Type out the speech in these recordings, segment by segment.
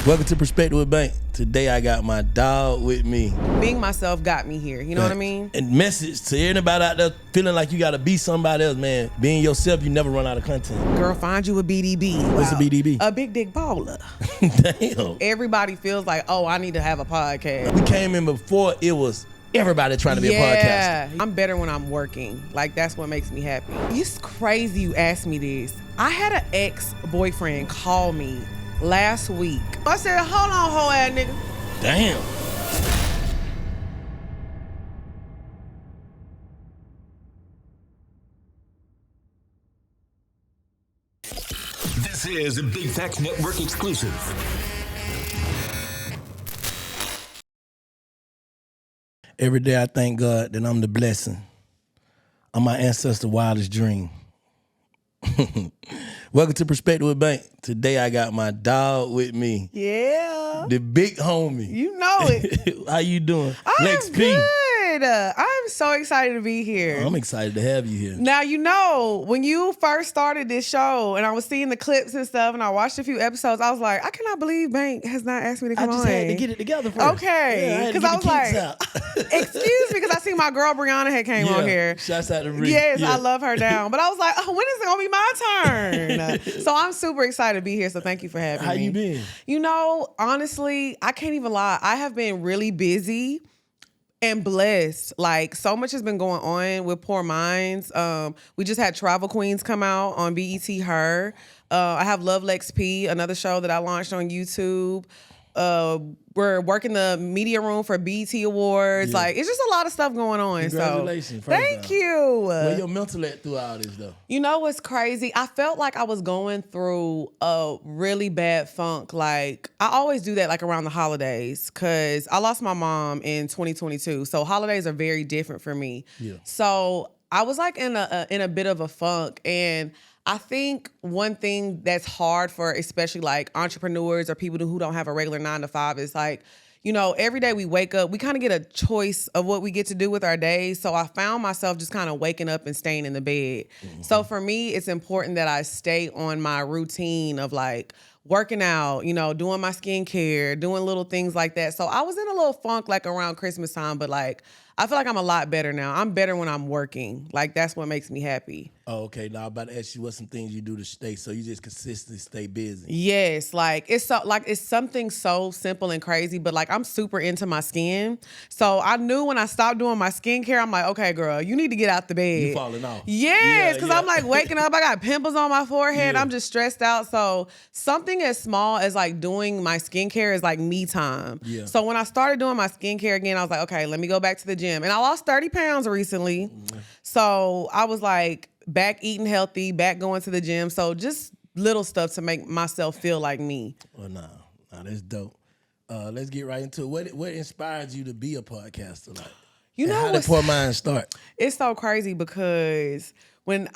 Welcome to Perspektives with Bank. Today I got my dog with me. Being myself got me here. You know what I mean? And message to anybody out there feeling like you gotta be somebody else, man. Being yourself, you never run out of content. Girl, find you a BDB. What's a BDB? A big dick baller. Damn. Everybody feels like, oh, I need to have a podcast. We came in before it was everybody trying to be a podcaster. Yeah, I'm better when I'm working. Like, that's what makes me happy. It's crazy you asked me this. I had an ex-boyfriend call me last week. I said, hold on, hoe ass nigga. Damn. This is a Big Facts Network exclusive. Every day I thank God that I'm the blessing. I'm my ancestors' wildest dream. Welcome to Perspektives with Bank. Today I got my dog with me. Yeah. The big homie. You know it. How you doing? Lex P. Good. I'm so excited to be here. I'm excited to have you here. Now, you know, when you first started this show and I was seeing the clips and stuff and I watched a few episodes, I was like, I cannot believe Bank has not asked me to come on. I just had to get it together first. Okay. Because I was like, excuse me, because I seen my girl Brianna had came on here. Shouts out to Bree. Yes, I love her down. But I was like, oh, when is it going to be my turn? So I'm super excited to be here. So thank you for having me. How you been? You know, honestly, I can't even lie. I have been really busy and blessed. Like, so much has been going on with Poor Minds. We just had Travel Queens come out on BET Her. I have Love Lex P, another show that I launched on YouTube. We're working the media room for BET Awards. Yeah. Like, it's just a lot of stuff going on. Congratulations. So, thank you. Where your mental at through all this, though? You know what's crazy? I felt like I was going through a really bad funk. Like, I always do that, like, around the holidays, because I lost my mom in 2022. So holidays are very different for me. Yeah. So I was, like, in a bit of a funk, and I think one thing that's hard for especially like entrepreneurs or people who don't have a regular 9 to 5 is like, you know, every day we wake up, we kind of get a choice of what we get to do with our days. So I found myself just kind of waking up and staying in the bed. Mm-hmm. So for me, it's important that I stay on my routine of like working out, you know, doing my skincare, doing little things like that. So I was in a little funk like around Christmas time, but like, I feel like I'm a lot better now. I'm better when I'm working. Like, that's what makes me happy. Oh, okay. Now I'm about to ask you what some things you do to stay, so you just consistently stay busy. Yes, like it's something so simple and crazy, but like I'm super into my skin. So I knew when I stopped doing my skincare, I'm like, okay, girl, you need to get out the bed. You falling off. Yes, because I'm like waking up, I got pimples on my forehead. Yeah. I'm just stressed out. So something as small as like doing my skincare is like me time. Yeah. So when I started doing my skincare again, I was like, okay, let me go back to the gym. And I lost 30 pounds recently. Mm-hmm. So I was like back eating healthy, back going to the gym. So just little stuff to make myself feel like me. Well, nah, that's dope. Let's get right into it. What inspired you to be a podcaster? Like, you know, how did Poor Minds start? It's so crazy because when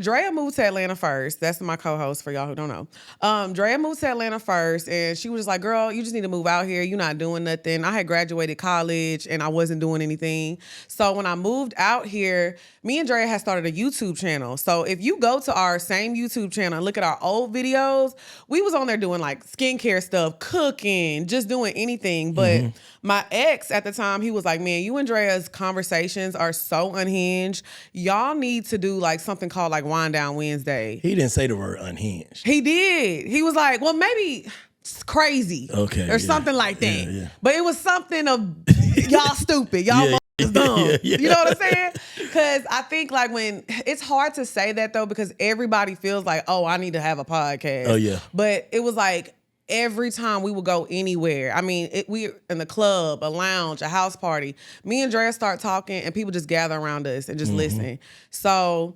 Drea moved to Atlanta first, that's my co-host for y'all who don't know. Drea moved to Atlanta first, and she was just like, girl, you just need to move out here. You're not doing nothing. I had graduated college, and I wasn't doing anything. So when I moved out here, me and Drea had started a YouTube channel. So if you go to our same YouTube channel and look at our old videos, we was on there doing like skincare stuff, cooking, just doing anything. But my ex at the time, he was like, man, you and Drea's conversations are so unhinged. Y'all need to do like something called like Wind Down Wednesday. He didn't say the word unhinged. He did. He was like, well, maybe it's crazy. Okay. Or something like that. Yeah. But it was something of y'all stupid. Y'all dumb. Yeah. You know what I'm saying? Because I think like when it's hard to say that though, because everybody feels like, oh, I need to have a podcast. Oh, yeah. But it was like, every time we would go anywhere, I mean, we in the club, a lounge, a house party, me and Drea start talking and people just gather around us and just listen. So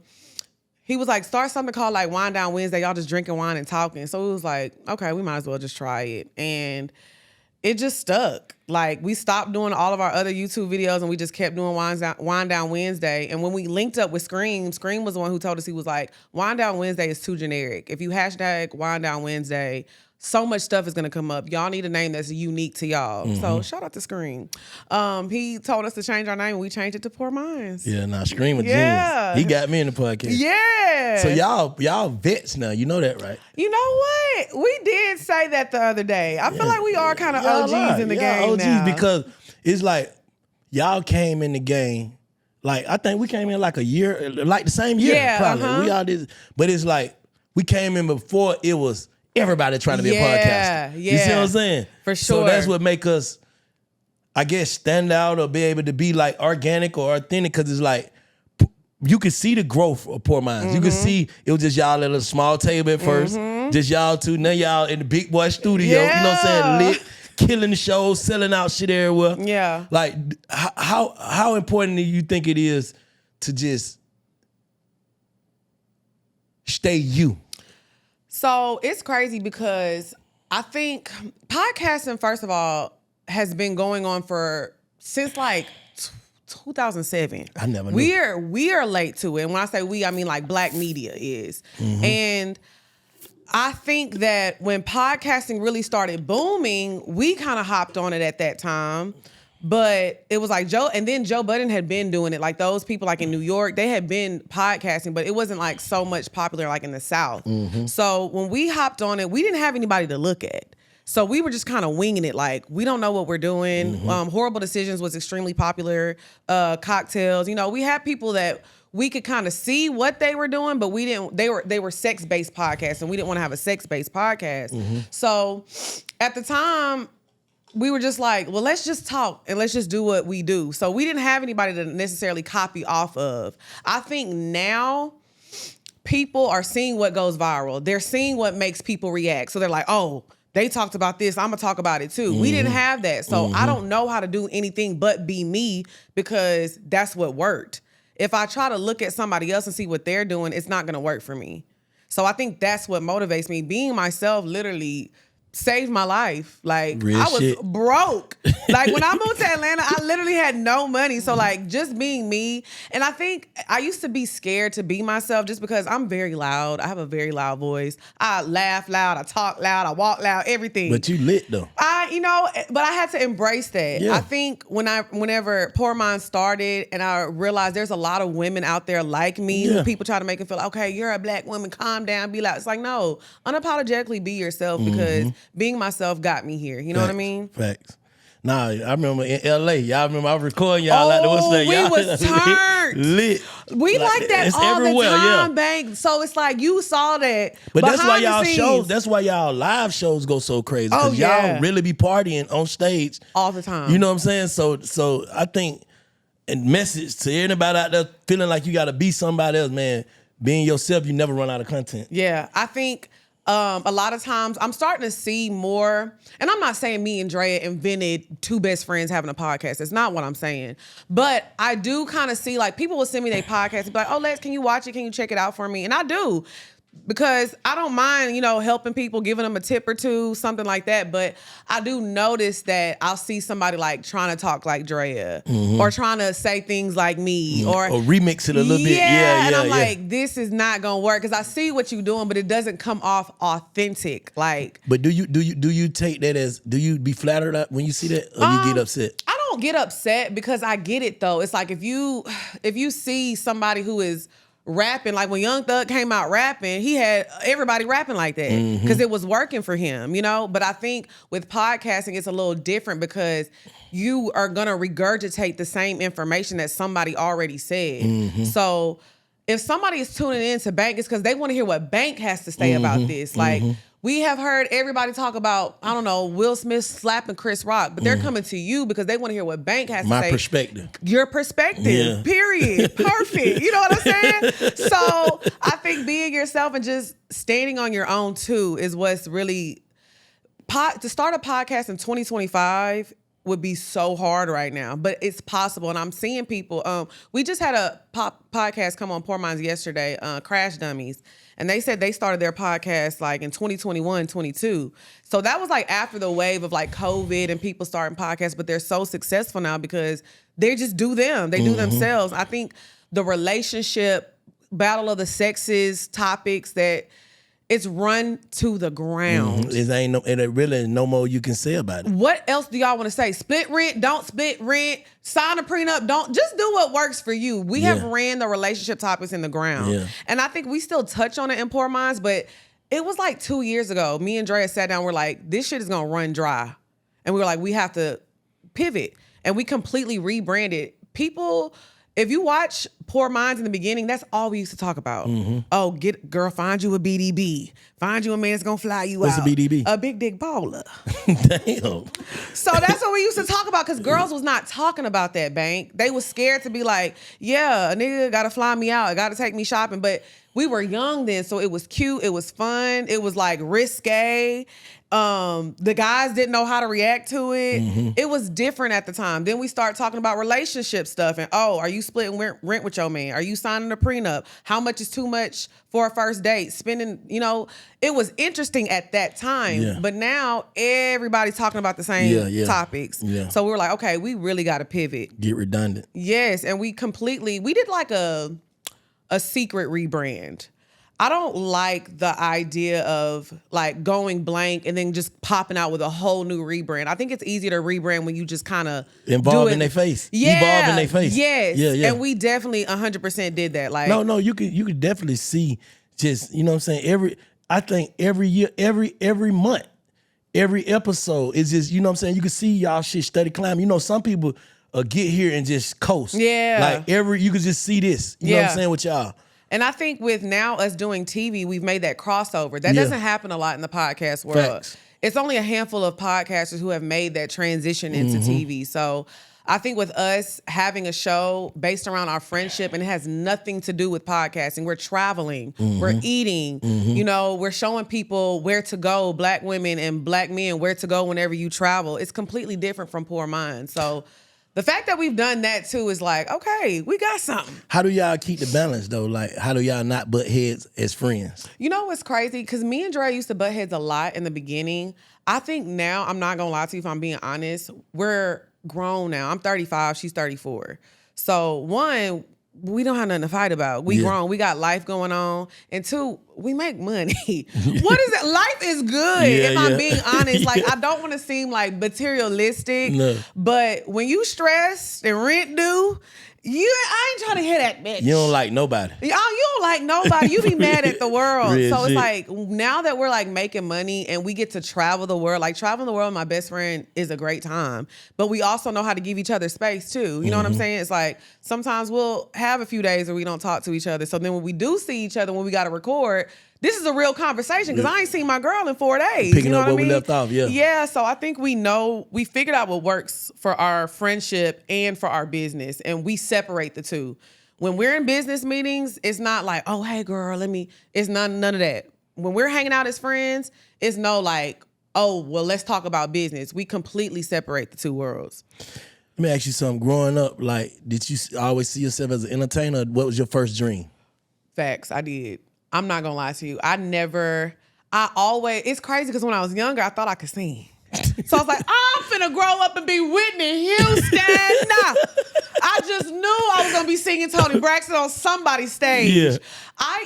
he was like, start something called like Wind Down Wednesday. Y'all just drinking wine and talking. So it was like, okay, we might as well just try it. And it just stuck. Like, we stopped doing all of our other YouTube videos and we just kept doing Wind Down Wednesday. And when we linked up with Scream was the one who told us, he was like, Wind Down Wednesday is too generic. If you hashtag Wind Down Wednesday, so much stuff is gonna come up. Y'all need a name that's unique to y'all. So shout out to Scream. He told us to change our name and we changed it to Poor Minds. Yeah, nah, Scream a Yeah. genius. He got me in the podcast. Yeah. So y'all vets now. You know that, right? You know what? We did say that the other day. I feel like we are kind of Y'all OGs are. in the Y'all game OGs now. because it's like y'all came in the game. Like, I think we came in like a year, like the same year, Yeah, probably. We all did, but it's like we came in before it was everybody trying to be a podcaster. You see what I'm saying? For So sure. that's what make us, I guess, stand out or be able to be like organic or authentic, because it's like you could see the growth of Poor Minds. You could see it was just y'all at a small table at first, just y'all two. Now y'all in the big boy studio. You know what I'm saying? Lit, killing the show, selling out shit everywhere. Yeah. Like, how important do you think it is to just stay you? So it's crazy because I think podcasting, first of all, has been going on since like 2007. I never knew. We are late to it. And when I say we, I mean like Black media is. And I think that when podcasting really started booming, we kind of hopped on it at that time. But it was like Joe Budden had been doing it. Like, those people like in New York, they had been podcasting, but it wasn't like so much popular like in the South. So when we hopped on it, we didn't have anybody to look at. So we were just kind of winging it. Like, we don't know what we're doing. Horrible Decisions was extremely popular. Cocktails, we had people that we could kind of see what they were doing, but we didn't. They were sex-based podcasts, and we didn't want to have a sex-based podcast. So at the time, we were just like, well, let's just talk and let's just do what we do. So we didn't have anybody to necessarily copy off of. I think now people are seeing what goes viral. They're seeing what makes people react. So they're like, oh, they talked about this, I'm gonna talk about it too. We didn't have that. So I don't know how to do anything but be me, because that's what worked. If I try to look at somebody else and see what they're doing, it's not gonna work for me. So I think that's what motivates me. Being myself literally saved my life. Like, Real I was shit. broke. Like, when I moved to Atlanta, I literally had no money. So like, just being me. And I think I used to be scared to be myself just because I'm very loud. I have a very loud voice. I laugh loud. I talk loud. I walk loud. Everything. But you lit though. But I had to embrace that. Yeah. I think whenever Poor Minds started, and I realized there's a lot of women out there like me, who people try to make it feel like, okay, you're a Black woman, calm down, be loud. It's like, no, unapologetically be yourself, because being myself got me here. You know what I mean? Facts. Nah, I remember in LA, y'all remember I was recording y'all at the what's that? We Y'all was turned. lit. We like that it's all the everywhere, time, Bank. So it's like, you saw that. But that's why behind the y'all scenes. shows, that's why y'all live shows go so crazy. Because yeah. y'all really be partying on stage. All the time. You know what I'm saying? So I think, and message to anybody out there feeling like you gotta be somebody else, man. Being yourself, you never run out of content. Yeah, I think a lot of times I'm starting to see more, and I'm not saying me and Drea invented two best friends having a podcast. That's not what I'm saying. But I do kind of see, like, people will send me their podcast and be like, oh, Lex, can you watch it? Can you check it out for me? And I do. Because I don't mind, helping people, giving them a tip or two, something like that. But I do notice that I'll see somebody like trying to talk like Drea, or trying to say things like me, or remix it a little bit. Yeah, and I'm like, this is not gonna work, because I see what you're doing, but it doesn't come off authentic. Like, but do you take that as, do you be flattered up when you see that, or you get upset? I don't get upset, because I get it though. It's like, if you see somebody who is rapping, like when Young Thug came out rapping, he had everybody rapping like that because it was working for him, But I think with podcasting, it's a little different, because you are gonna regurgitate the same information that somebody already said. So if somebody is tuning in to Bank, it's because they want to hear what Bank has to say about this. Like, we have heard everybody talk about, I don't know, Will Smith slapping Chris Rock, but they're coming to you because they want to hear what Bank has to say. My perspective. Your perspective, period. Perfect. You know what I'm saying? So I think being yourself and just standing on your own too is what's really, to start a podcast in 2025 would be so hard right now, but it's possible. And I'm seeing people, we just had a podcast come on Poor Minds yesterday, Crash Dummies. And they said they started their podcast like in 2021, 22. So that was like after the wave of like COVID and people starting podcasts, but they're so successful now because they just do them. They do themselves. I think the relationship, battle of the sexes topics that it's run to the ground. It really ain't no more you can say about it. What else do y'all want to say? Split rent, don't split rent, sign a prenup, don't. Just do what works for you. We have ran the relationship topics in the ground. Yeah. And I think we still touch on it in Poor Minds, but it was like 2 years ago. Me and Drea sat down, we're like, this shit is going to run dry. And we were like, we have to pivot. And we completely rebranded. People... If you watch Poor Minds in the beginning, that's all we used to talk about. Oh, find you a BDB. Find you a man that's gonna fly you What's out. a BDB? A big dick baller. Damn. So that's what we used to talk about because girls was not talking about that, Bank. They was scared to be like, yeah, a nigga gotta fly me out. Gotta take me shopping. But we were young then, so it was cute. It was fun. It was like risque. The guys didn't know how to react to it. It was different at the time. Then we start talking about relationship stuff and, oh, are you splitting rent with your man? Are you signing a prenup? How much is too much for a first date? Spending, it was interesting at that time. Yeah. But now everybody's talking about the same topics. Yeah. So we were like, okay, we really got to pivot. Get redundant. Yes, and we did like a secret rebrand. I don't like the idea of like going blank and then just popping out with a whole new rebrand. I think it's easier to rebrand when you just kind of Involve in their face. Yeah. Evolve in their face. Yes. Yeah. And we definitely 100% did that. Like No, you could definitely see just, you know what I'm saying? Every year, every month, every episode is just, you know what I'm saying? You can see y'all shit steady climb. Some people get here and just coast. Yeah. Like you could just see this. You know what I'm saying with y'all. And I think with now us doing TV, we've made that crossover. That doesn't happen a lot in the podcast world. Facts. It's only a handful of podcasters who have made that transition into TV. So I think with us having a show based around our friendship, and it has nothing to do with podcasting. We're traveling, we're eating, we're showing people where to go, Black women and Black men, where to go whenever you travel. It's completely different from Poor Minds. So the fact that we've done that too is like, okay, we got something. How do y'all keep the balance though? Like, how do y'all not butt heads as friends? You know what's crazy? Because me and Dre used to butt heads a lot in the beginning. I think now, I'm not gonna lie to you if I'm being honest, we're grown now. I'm 35, she's 34. So one, we don't have nothing to fight about. We grown, we got life going on. And two, we make money. What is it? Life is good, if I'm being honest. Like, I don't want to seem like materialistic, but when you stressed and rent due, I ain't trying to hear that bitch. You don't like nobody. You don't like nobody. You be mad at the world. Real so it's shit. like, now that we're like making money and we get to travel the world, like traveling the world with my best friend is a great time. But we also know how to give each other space too. You know what I'm saying? It's like, sometimes we'll have a few days where we don't talk to each other. So then when we do see each other, when we got to record, this is a real conversation because I ain't seen my girl in 4 days. Picking you know up what where I mean? we left off, yeah. Yeah, so I think we figured out what works for our friendship and for our business, and we separate the two. When we're in business meetings, it's not like, oh, hey, girl, it's none of that. When we're hanging out as friends, it's no like, oh, well, let's talk about business. We completely separate the two worlds. Let me ask you something. Growing up, like, did you always see yourself as an entertainer? What was your first dream? Facts, I did. I'm not gonna lie to you. It's crazy because when I was younger, I thought I could sing. So I was like, I'm finna grow up and be Whitney Houston. I just knew I was gonna be singing Toni Braxton on somebody's stage. Yeah.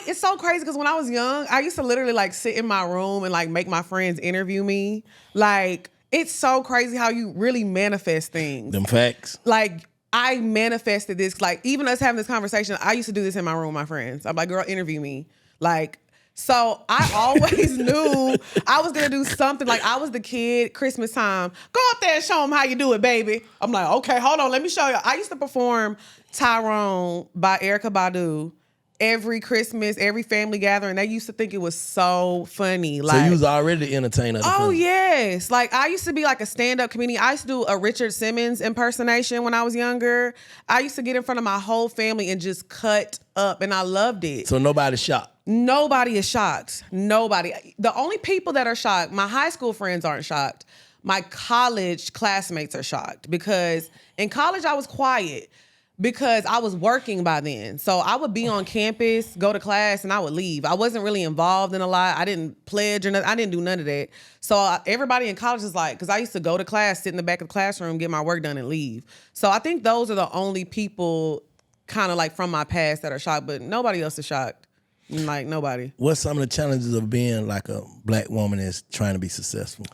It's so crazy because when I was young, I used to literally like sit in my room and like make my friends interview me. Like, it's so crazy how you really manifest things. Them facts. Like, I manifested this. Like, even us having this conversation, I used to do this in my room with my friends. I'm like, girl, interview me. Like, so I always knew I was gonna do something. Like, I was the kid, Christmas time, go up there and show them how you do it, baby. I'm like, okay, hold on, let me show you. I used to perform Tyrone by Erykah Badu every Christmas, every family gathering. They used to think it was so funny. Like, so you was already the entertainer. Oh, yes. Like, I used to be like a stand-up comedian. I used to do a Richard Simmons impersonation when I was younger. I used to get in front of my whole family and just cut up, and I loved it. So nobody's shocked? Nobody is shocked. Nobody. The only people that are shocked, my high school friends aren't shocked. My college classmates are shocked because in college I was quiet. because I was working by then. So I would be on campus, go to class, and I would leave. I wasn't really involved in a lot. I didn't pledge or nothing. I didn't do none of that. So everybody in college is like, because I used to go to class, sit in the back of the classroom, get my work done, and leave. So I think those are the only people kind of like from my past that are shocked, but nobody else is shocked. Like, nobody. What's some of the challenges of being like a black woman that's trying to be successful?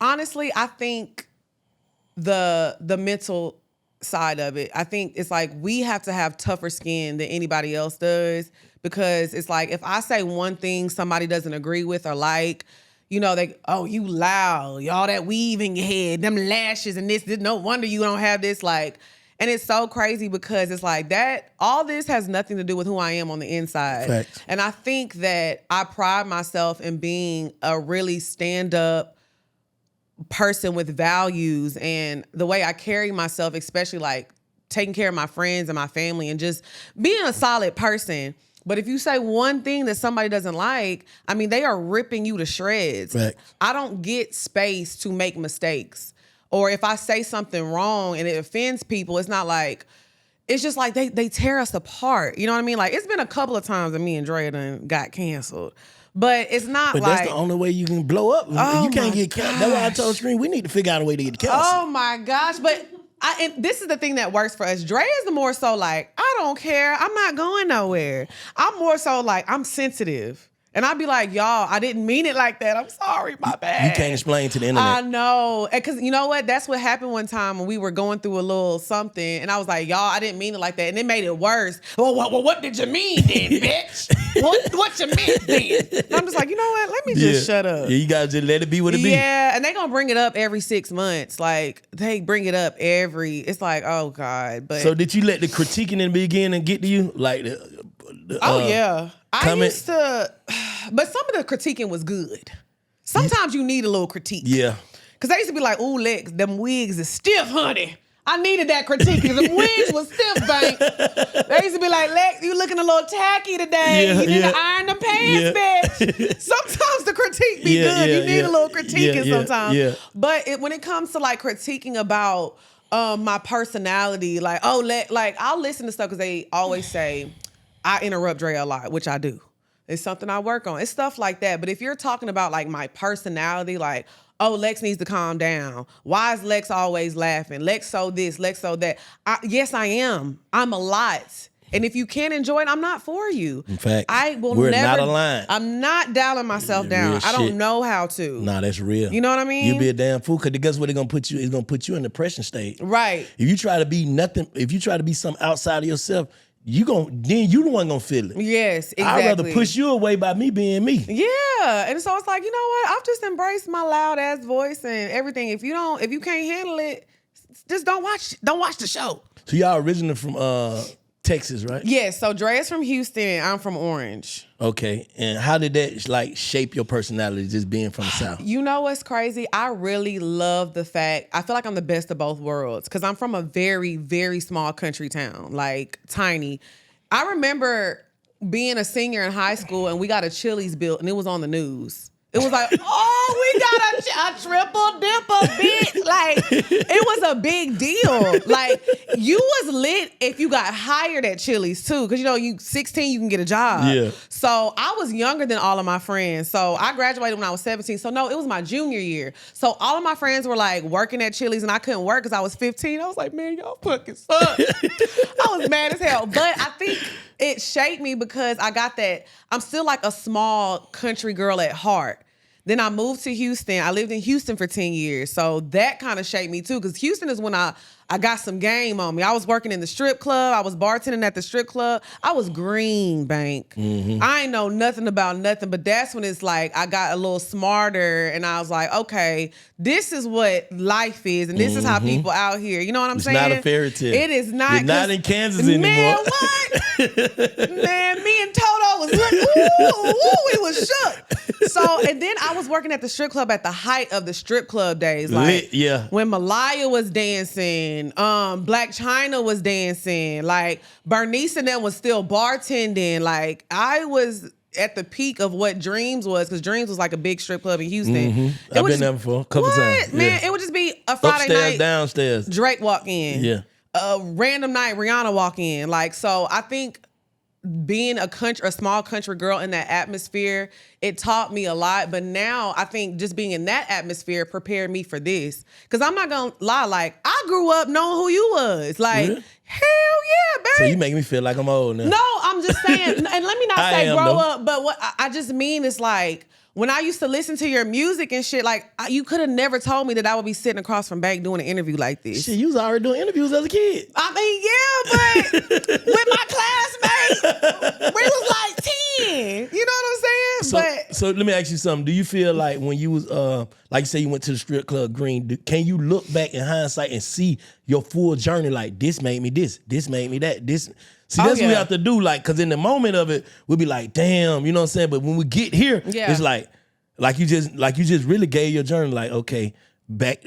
Honestly, I think the mental side of it. I think it's like we have to have tougher skin than anybody else does, because it's like if I say one thing somebody doesn't agree with or like, you know, you loud, y'all that weave in your head, them lashes and this, no wonder you don't have this, like, and it's so crazy because it's like that, all this has nothing to do with who I am on the inside. Facts. And I think that I pride myself in being a really stand-up person with values, and the way I carry myself, especially like taking care of my friends and my family and just being a solid person. But if you say one thing that somebody doesn't like, I mean, they are ripping you to shreds. Right. I don't get space to make mistakes. Or if I say something wrong and it offends people, it's not like, it's just like they tear us apart. You know what I mean? Like, it's been a couple of times that me and Drea done got canceled. But it's not But like... that's the only way you can blow up. Oh, you can't my get canceled. That's why I told Screen, we need to figure out a way to get canceled. Oh my gosh. But and this is the thing that works for us. Dre is the more so like, I don't care. I'm not going nowhere. I'm more so like, I'm sensitive. And I'd be like, y'all, I didn't mean it like that. I'm sorry, my bad. You can't explain to the internet. I know. Because you know what? That's what happened one time when we were going through a little something. And I was like, y'all, I didn't mean it like that. And it made it worse. Well, what did you mean then, bitch? What you meant then? And I'm just like, you know what? Let me just shut up. Yeah, you got to just let it be what it be. Yeah, and they going to bring it up every 6 months. Like, they bring it up it's like, oh, God. But So did you let the critiquing in the beginning get to you? Like yeah. I used to, but some of the critiquing was good. Sometimes you need a little critique. Yeah. Because they used to be like, ooh, Lex, them wigs is stiff, honey. I needed that critique because them wigs was stiff, bank. They used to be like, Lex, you looking a little tacky today. Yeah, you need to iron them pants, bitch. Sometimes the critique be good. You need a little critiquing sometimes. Yeah. But when it comes to like critiquing about my personality, like, I'll listen to stuff because they always say, I interrupt Dre a lot, which I do. It's something I work on. It's stuff like that. But if you're talking about like my personality, like, oh, Lex needs to calm down. Why is Lex always laughing? Lex so this, Lex so that. Yes, I am. I'm a lot. And if you can't enjoy it, I'm not for you. In fact, I will we're never, not aligned. I'm not dialing myself down. I don't know how to. Nah, that's real. You know what I mean? You'll be a damn fool, because guess what they're going to put you? It's going to put you in the depression state. Right. If you try to be nothing, if you try to be something outside of yourself, you the one gonna feel it. Yes, exactly. I'd rather push you away by me being me. Yeah. And so it's like, you know what? I've just embraced my loud ass voice and everything. If you can't handle it, just don't watch the show. So y'all originally from Texas, right? Yes. So Dre's from Houston and I'm from Orange. Okay. And how did that like shape your personality, just being from the South? You know what's crazy? I really love the fact, I feel like I'm the best of both worlds because I'm from a very, very small country town, like tiny. I remember being a senior in high school and we got a Chili's built and it was on the news. It was like, oh, we got a triple dipper, bitch. Like, it was a big deal. Like, you was lit if you got hired at Chili's, too. Because, you 16, you can get a job. Yeah. So, I was younger than all of my friends. So, I graduated when I was 17. So, no, it was my junior year. So, all of my friends were, like, working at Chili's, and I couldn't work because I was 15. I was like, man, y'all fucking suck. I was mad as hell. But I think it shaped me because I got that. I'm still, like, a small country girl at heart. Then I moved to Houston. I lived in Houston for 10 years. So that kind of shaped me too, because Houston is when I got some game on me. I was working in the strip club. I was bartending at the strip club. I was green, bank. Mm-hmm. I ain't know nothing about nothing, but that's when it's like I got a little smarter and I was like, okay, this is what life is and this is how people out here. You know what I'm saying? It's not a fairy tale. It is not. You're not in Kansas anymore. Man, what? Man, me and Toto was like, ooh, we was shook. So, and then I was working at the strip club at the height of the strip club days. Like, Lit, yeah. When Malaya was dancing, Black China was dancing, like Bernice and them was still bartending. Like, I was at the peak of what Dreams was, because Dreams was like a big strip club in Houston. Mm-hmm. I've been there before a couple times. Man, Yeah. it would just be a Friday Upstairs, night. downstairs. Drake walk in. Yeah. a random night Rihanna walk in. Like, so I think being a small country girl in that atmosphere, it taught me a lot. But now I think just being in that atmosphere prepared me for this. Cause I'm not gonna lie, like I grew up knowing who you was. Like, Really? hell yeah, baby. So you make me feel like I'm old now. No, I'm just saying, and let me not I say am, grow though. up, but what I just mean is like, when I used to listen to your music and shit, like you could have never told me that I would be sitting across from Bank doing an interview like this. Shit, you was already doing interviews as a kid. I mean, yeah, but with my classmates, we was like 10. You know what I'm saying? So let me ask you something. Do you feel like when you was, like you say you went to the strip club Green, can you look back in hindsight and see your full journey? Like, this made me this made me that, this. See, that's what we have to do. Like, cause in the moment of it, we'll be like, damn, you know what I'm saying? But when we get here, it's like you just really gave your journey. Like, okay, back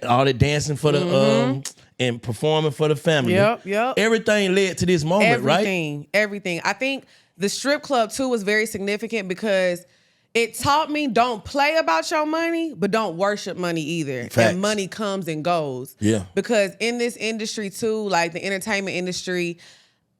all the dancing for the and performing for the family. Yep. Everything led to this moment, right? Everything. I think the strip club too was very significant because it taught me don't play about your money, but don't worship money either. Facts. And money comes and goes. Yeah. Because in this industry too, like the entertainment industry,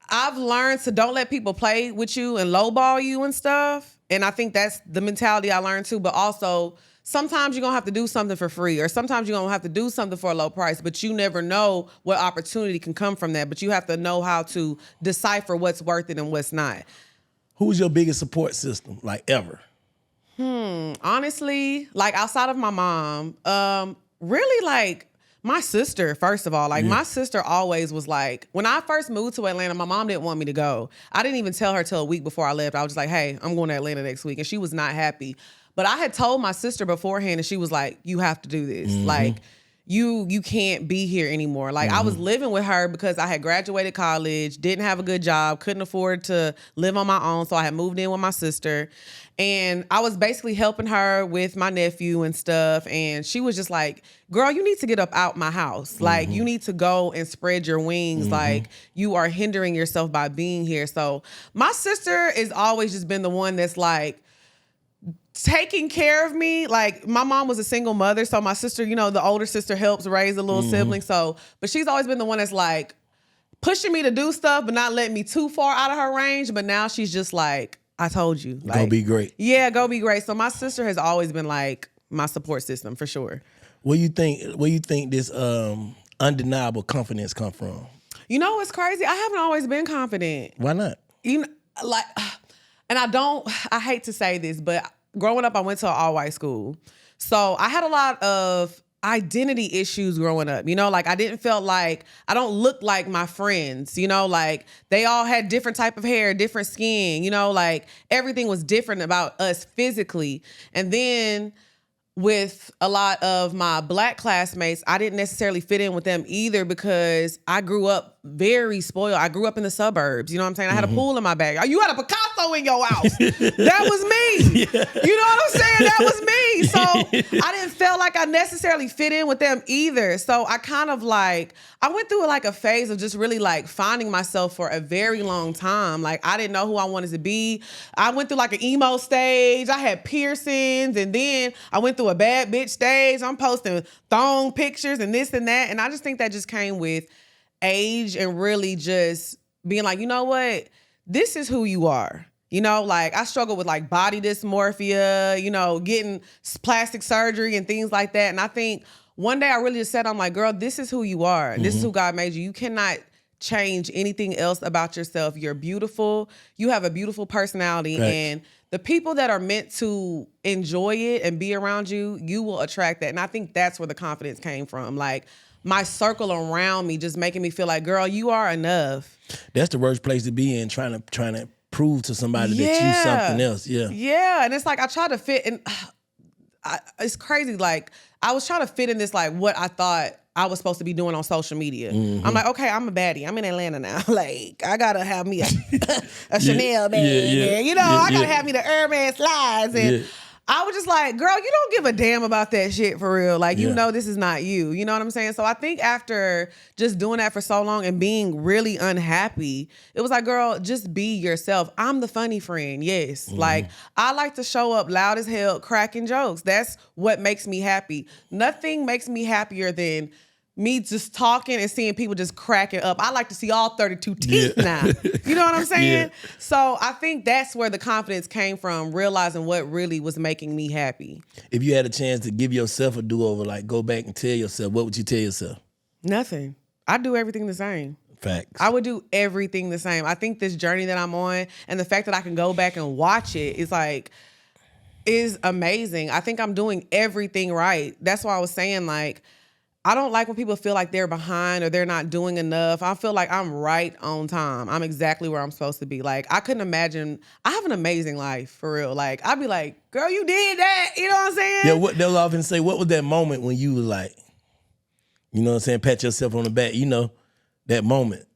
I've learned to don't let people play with you and lowball you and stuff. And I think that's the mentality I learned too. But also, sometimes you're going to have to do something for free, or sometimes you're going to have to do something for a low price, but you never know what opportunity can come from that. But you have to know how to decipher what's worth it and what's not. Who's your biggest support system, like ever? Honestly, like outside of my mom, really like my sister, first of all. Like my sister always was like, when I first moved to Atlanta, my mom didn't want me to go. I didn't even tell her till a week before I left. I was just like, hey, I'm going to Atlanta next week. And she was not happy. But I had told my sister beforehand and she was like, you have to do this. Like, you can't be here anymore. Like I was living with her because I had graduated college, didn't have a good job, couldn't afford to live on my own. So I had moved in with my sister and I was basically helping her with my nephew and stuff. And she was just like, girl, you need to get up out my house. Like you need to go and spread your wings. Like you are hindering yourself by being here. So my sister has always just been the one that's like, taking care of me. Like my mom was a single mother, so my sister, you know, the older sister helps raise the little sibling. So, but she's always been the one that's like pushing me to do stuff, but not letting me too far out of her range. But now she's just like, I told you, like, Go be great. Yeah, go be great. So my sister has always been like my support system for sure. Where you think this undeniable confidence come from? You know what's crazy? I haven't always been confident. Why not? You know, like, and I hate to say this, but growing up, I went to an all-white school. So I had a lot of identity issues growing up. You know, like I didn't feel like, I don't look like my friends, you know, like they all had different type of hair, different skin, you know, like everything was different about us physically. And then with a lot of my Black classmates, I didn't necessarily fit in with them either because I grew up very spoiled. I grew up in the suburbs. You know what I'm saying? I had a pool in my backyard. You had a Picasso in your house. That was me. Yeah. You know what I'm saying? That was me. So I didn't feel like I necessarily fit in with them either. So I kind of like, I went through like a phase of just really like finding myself for a very long time. Like I didn't know who I wanted to be. I went through like an emo stage. I had piercings, and then I went through a bad bitch stage. I'm posting thong pictures and this and that. And I just think that just came with age and really just being like, you know what? This is who you are. You know, like I struggle with like body dysmorphia, you know, getting plastic surgery and things like that. And I think one day I really just said, I'm like, girl, this is who you are. This is who God made you. You cannot change anything else about yourself. You're beautiful. You have a beautiful personality. Right. And the people that are meant to enjoy it and be around you, you will attract that. And I think that's where the confidence came from. Like my circle around me just making me feel like, girl, you are enough. That's the worst place to be in, trying to prove to somebody that you something else. Yeah. Yeah. And it's like I try to fit in. It's crazy. Like I was trying to fit in this, like what I thought I was supposed to be doing on social media. I'm like, okay, I'm a baddie. I'm in Atlanta now. Like, I gotta have me a Chanel bag. You know, I gotta have me the Hermes slides. And I was just like, girl, you don't give a damn about that shit for real. Like, you know this is not you. You know what I'm saying? So I think after just doing that for so long and being really unhappy, it was like, girl, just be yourself. I'm the funny friend, yes. Like, I like to show up loud as hell, cracking jokes. That's what makes me happy. Nothing makes me happier than me just talking and seeing people just cracking up. I like to see all 32 teeth now. You know what I'm saying? Yeah. So I think that's where the confidence came from, realizing what really was making me happy. If you had a chance to give yourself a do-over, like go back and tell yourself, what would you tell yourself? Nothing. I do everything the same. Facts. I would do everything the same. I think this journey that I'm on and the fact that I can go back and watch it is amazing. I think I'm doing everything right. That's why I was saying, like, I don't like when people feel like they're behind or they're not doing enough. I feel like I'm right on time. I'm exactly where I'm supposed to be. Like, I couldn't imagine. I have an amazing life, for real. Like, I'd be like, girl, you did that. You know what I'm saying? Yeah, what they'll often say, what was that moment when you was like, you know what I'm saying, pat yourself on the back, you know, that moment?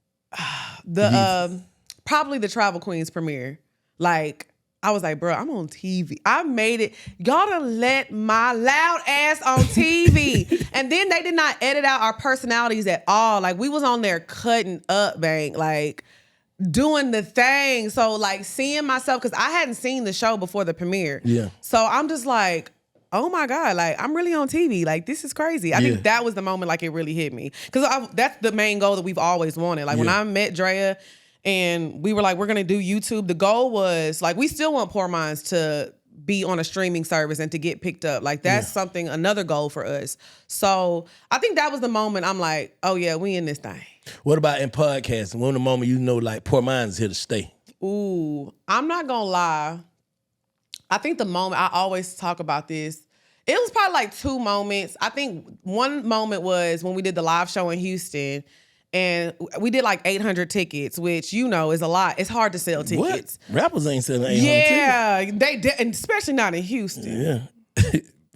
Probably the Travel Queens premiere. Like, I was like, bro, I'm on TV. I made it. Y'all done let my loud ass on TV. And then they did not edit out our personalities at all. Like, we was on there cutting up, bang, like doing the thing. So like seeing myself, because I hadn't seen the show before the premiere. Yeah. So I'm just like, oh my God, like I'm really on TV. Like, this is crazy. I think that was the moment like it really hit me. Because that's the main goal that we've always wanted. Like when I met Drea, and we were like, we're going to do YouTube. The goal was, like, we still want Poor Minds to be on a streaming service and to get picked up. Like, that's something, another goal for us. So I think that was the moment I'm like, oh, yeah, we in this thing. What about in podcasting? When the moment you know, like, Poor Minds is here to stay? Ooh, I'm not going to lie. I think the moment, I always talk about this, it was probably like two moments. I think one moment was when we did the live show in Houston. And we did like 800 tickets, which, you know, is a lot. It's hard to sell tickets. What? Rappers ain't selling 800 tickets. Yeah, and especially not in Houston. Yeah.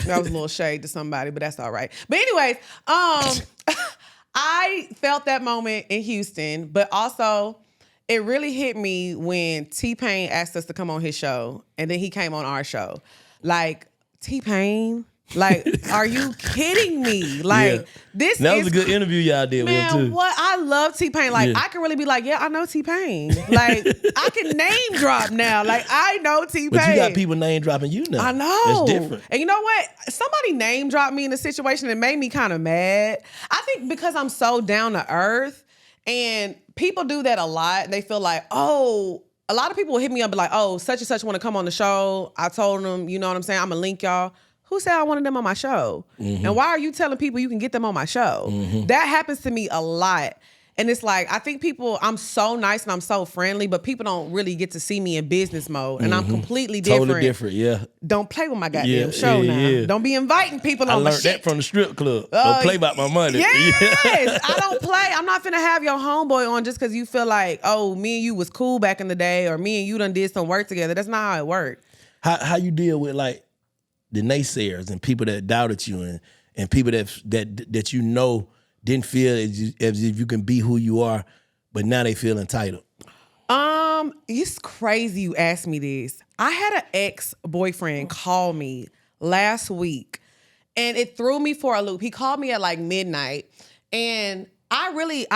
That was a little shade to somebody, but that's all right. But anyways, I felt that moment in Houston, but also it really hit me when T-Pain asked us to come on his show, and then he came on our show. Like, T-Pain... Like, are you kidding me? Like, that was a good interview y'all did with him too. Man, what? I love T-Pain. Like, I can really be like, yeah, I know T-Pain. Like, I can name drop now. Like, I know T-Pain. But you got people name dropping you now. I know. That's different. And you know what? Somebody name dropped me in a situation that made me kind of mad. I think because I'm so down to earth, and people do that a lot. They feel like, oh, a lot of people will hit me up and be like, oh, such and such want to come on the show. I told them, you know what I'm saying? I'm going to link y'all. Who said I wanted them on my show? Mm-hmm. And why are you telling people you can get them on my show? Mm-hmm. That happens to me a lot. And it's like, I think people, I'm so nice and I'm so friendly, but people don't really get to see me in business mode. And I'm completely different. Totally different, yeah. Don't play with my goddamn show now. Yeah. Don't be inviting people on my shit. I learned that from the strip club. Don't play about my money. Yes, I don't play. I'm not finna have your homeboy on just because you feel like, oh, me and you was cool back in the day, or me and you done did some work together. That's not how it worked. How you deal with like the naysayers and people that doubted you and people that you know didn't feel as if you can be who you are, but now they feel entitled? It's crazy you asked me this. I had an ex-boyfriend call me last week, and it threw me for a loop. He called me at like midnight, and I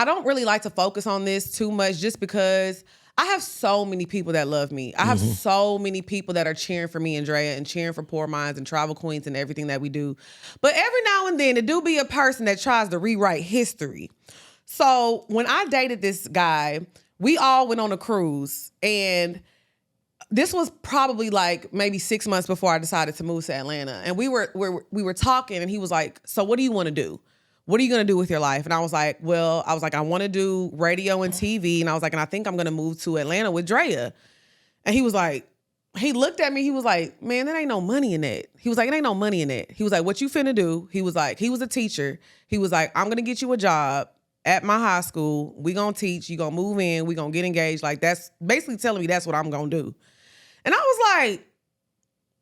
don't really like to focus on this too much just because I have so many people that love me. I have so many people that are cheering for me and Drea and cheering for Poor Minds and Travel Queens and everything that we do. But every now and then, it do be a person that tries to rewrite history. So when I dated this guy, we all went on a cruise. And this was probably like maybe 6 months before I decided to move to Atlanta. And we were talking, and he was like, so what do you want to do? What are you going to do with your life? And I was like, I want to do radio and TV. And I was like, and I think I'm going to move to Atlanta with Drea. And he was like, he looked at me. He was like, man, there ain't no money in that. He was like, it ain't no money in that. He was like, what you finna do? He was like, he was a teacher. He was like, I'm going to get you a job at my high school. We going to teach. You going to move in. We going to get engaged. Like, that's basically telling me that's what I'm going to do. And I was like,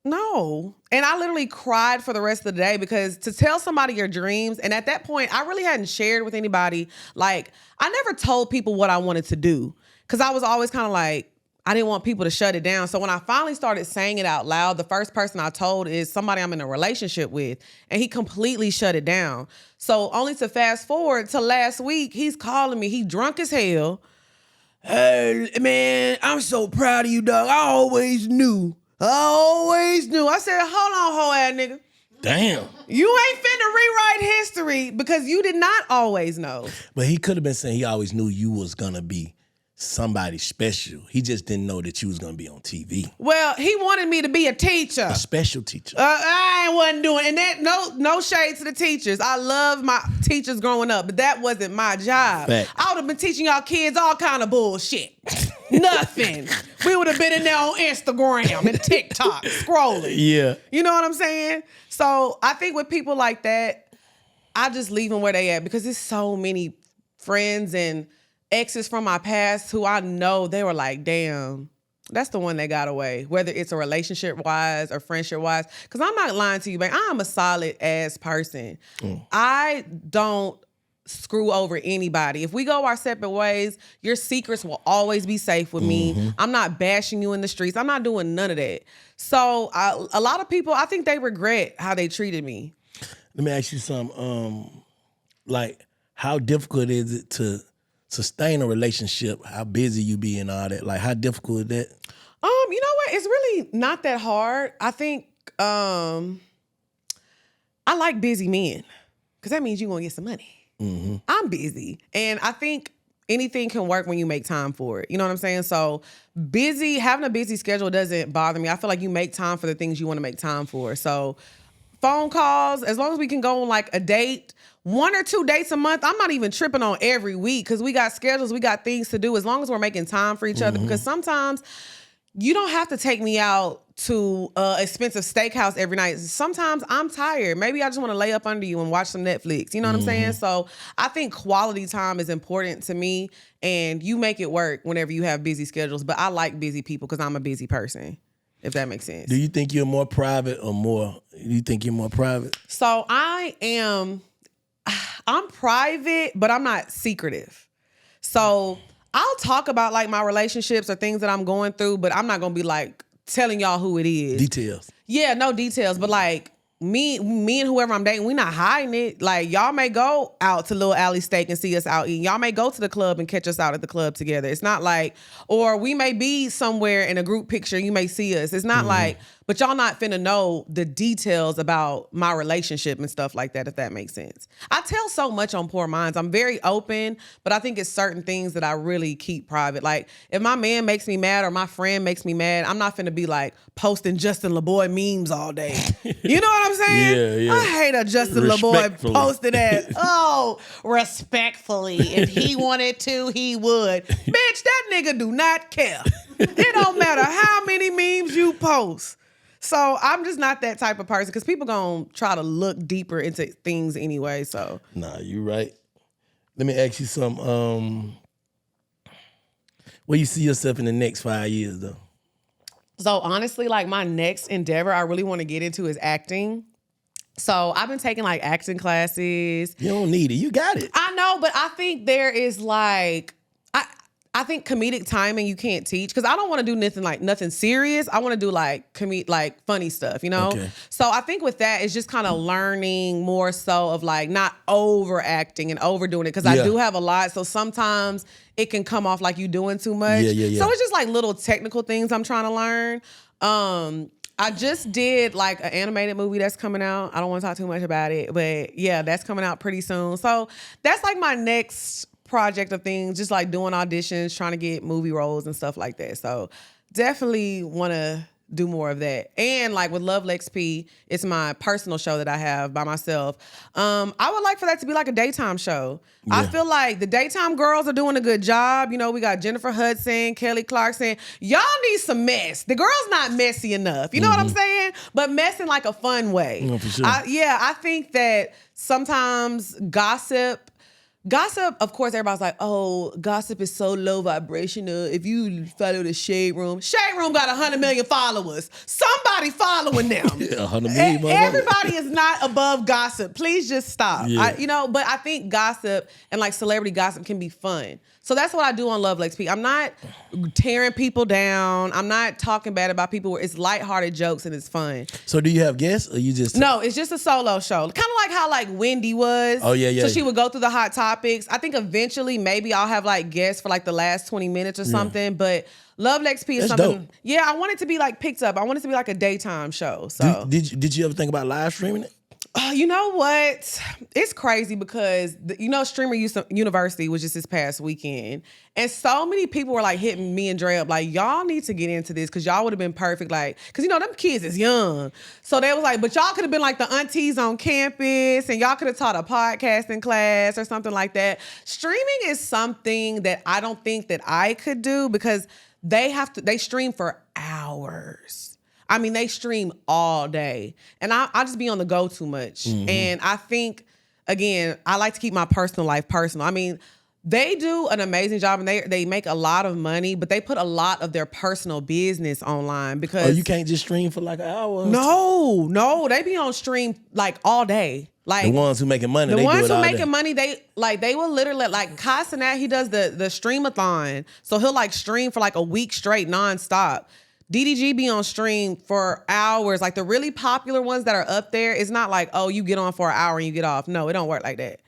no. And I literally cried for the rest of the day, because to tell somebody your dreams, and at that point, I really hadn't shared with anybody. Like, I never told people what I wanted to do, because I was always kind of like, I didn't want people to shut it down. So when I finally started saying it out loud, the first person I told is somebody I'm in a relationship with, and he completely shut it down. So only to fast forward to last week, he's calling me. He drunk as hell. Hey, man, I'm so proud of you, dog. I always knew. I said, hold on, hoe ass nigga. Damn. You ain't finna rewrite history because you did not always know. But he could have been saying he always knew you was gonna be somebody special. He just didn't know that you was gonna be on TV. Well, he wanted me to be a teacher. A special teacher. I wasn't doing, and that no shade to the teachers. I love my teachers growing up, but that wasn't my job. Fact. I would have been teaching y'all kids all kind of bullshit. Nothing. We would have been in there on Instagram and TikTok scrolling. Yeah. You know what I'm saying? So I think with people like that, I just leave them where they at because there's so many friends and exes from my past who I know they were like, damn, that's the one that got away, whether it's a relationship-wise or friendship-wise. Because I'm not lying to you, man. I'm a solid-ass person. I don't screw over anybody. If we go our separate ways, your secrets will always be safe with me. I'm not bashing you in the streets. I'm not doing none of that. So a lot of people, I think they regret how they treated me. Let me ask you something. Like, how difficult is it to sustain a relationship? How busy you be and all that? Like, how difficult is that? You know what? It's really not that hard. I think I like busy men because that means you're gonna get some money. I'm busy, and I think anything can work when you make time for it. You know what I'm saying? So having a busy schedule doesn't bother me. I feel like you make time for the things you want to make time for. So phone calls, as long as we can go on like a date, 1 or 2 dates a month. I'm not even tripping on every week because we got schedules, we got things to do. As long as we're making time for each other, because sometimes you don't have to take me out to expensive steakhouse every night. Sometimes I'm tired. Maybe I just want to lay up under you and watch some Netflix. You know what I'm saying? So I think quality time is important to me, and you make it work whenever you have busy schedules. But I like busy people because I'm a busy person, if that makes sense. Do you think you're more private or more? You think you're more private? So I'm private, but I'm not secretive. So I'll talk about like my relationships or things that I'm going through, but I'm not gonna be like telling y'all who it is. Details. Yeah, no details, but like me and whoever I'm dating, we not hiding it. Like y'all may go out to Little Alley Steak and see us out eating. Y'all may go to the club and catch us out at the club together. It's not like, or we may be somewhere in a group picture, you may see us. It's not like, but y'all not finna know the details about my relationship and stuff like that, if that makes sense. I tell so much on Poor Minds. I'm very open, but I think it's certain things that I really keep private. Like if my man makes me mad or my friend makes me mad, I'm not finna be like posting Justin LaBoy memes all day. You know what I'm saying? Yeah. I hate a Justin LaBoy posted that. Oh, respectfully. If he wanted to, he would. Bitch, that nigga do not care. It don't matter how many memes you post. So I'm just not that type of person because people gonna try to look deeper into things anyway. So Nah, you right. Let me ask you something. Where you see yourself in the next 5 years, though? So honestly, like my next endeavor I really want to get into is acting. So I've been taking like acting classes. You don't need it. You got it. I know, but I think there is like, I think comedic timing you can't teach because I don't want to do nothing serious. I want to do like funny stuff, you know? Okay. So I think with that, it's just kind of learning more so of like not overacting and overdoing it because I do have a lot. So sometimes it can come off like you doing too much. Yeah. So it's just like little technical things I'm trying to learn. I just did like an animated movie that's coming out. I don't want to talk too much about it, but yeah, that's coming out pretty soon. So that's like my next project of things, just like doing auditions, trying to get movie roles and stuff like that. So definitely want to do more of that. And like with Lex P, it's my personal show that I have by myself. I would like for that to be like a daytime show. Yeah. I feel like the daytime girls are doing a good job. You know, we got Jennifer Hudson, Kelly Clarkson. Y'all need some mess. The girl's not messy enough. You know what I'm saying? But mess in like a fun way. Yeah, for sure. I think that sometimes gossip, of course, everybody's like, oh, gossip is so low vibrational. If you follow the Shade Room got 100 million followers. Somebody following them. 100 million. Everybody is not above gossip. Please just stop. Yeah. But I think gossip and like celebrity gossip can be fun. So that's what I do on Lex P. I'm not tearing people down. I'm not talking bad about people. It's lighthearted jokes and it's fun. So do you have guests or you just... No, it's just a solo show. Kind of like how like Wendy was. Oh, yeah. So she would go through the hot topics. topics. I think eventually maybe I'll have like guests for like the last 20 minutes or something. But Love Lex P is That's something. dope. Yeah, I want it to be like picked up. I want it to be like a daytime show. So Did you ever think about live streaming it? you know what? It's crazy because Streamer University was just this past weekend, and so many people were like hitting me and Dre up like, y'all need to get into this because y'all would have been perfect. Like, because them kids is young, so they was like, but y'all could have been like the aunties on campus, and y'all could have taught a podcasting class or something like that. Streaming is something that I don't think that I could do because they stream for hours. I mean, they stream all day. And I just be on the go too much. And I think, again, I like to keep my personal life personal. I mean, they do an amazing job and they make a lot of money, but they put a lot of their personal business online because... Oh, you can't just stream for like an hour? No. They be on stream like all day. Like the ones who making money, the they ones do it who all making day. money, they will literally like Kai Cenat, he does the stream-a-thon. So he'll like stream for like a week straight nonstop. DDG be on stream for hours. Like the really popular ones that are up there, it's not like, oh, you get on for an hour and you get off. No, it don't work like that.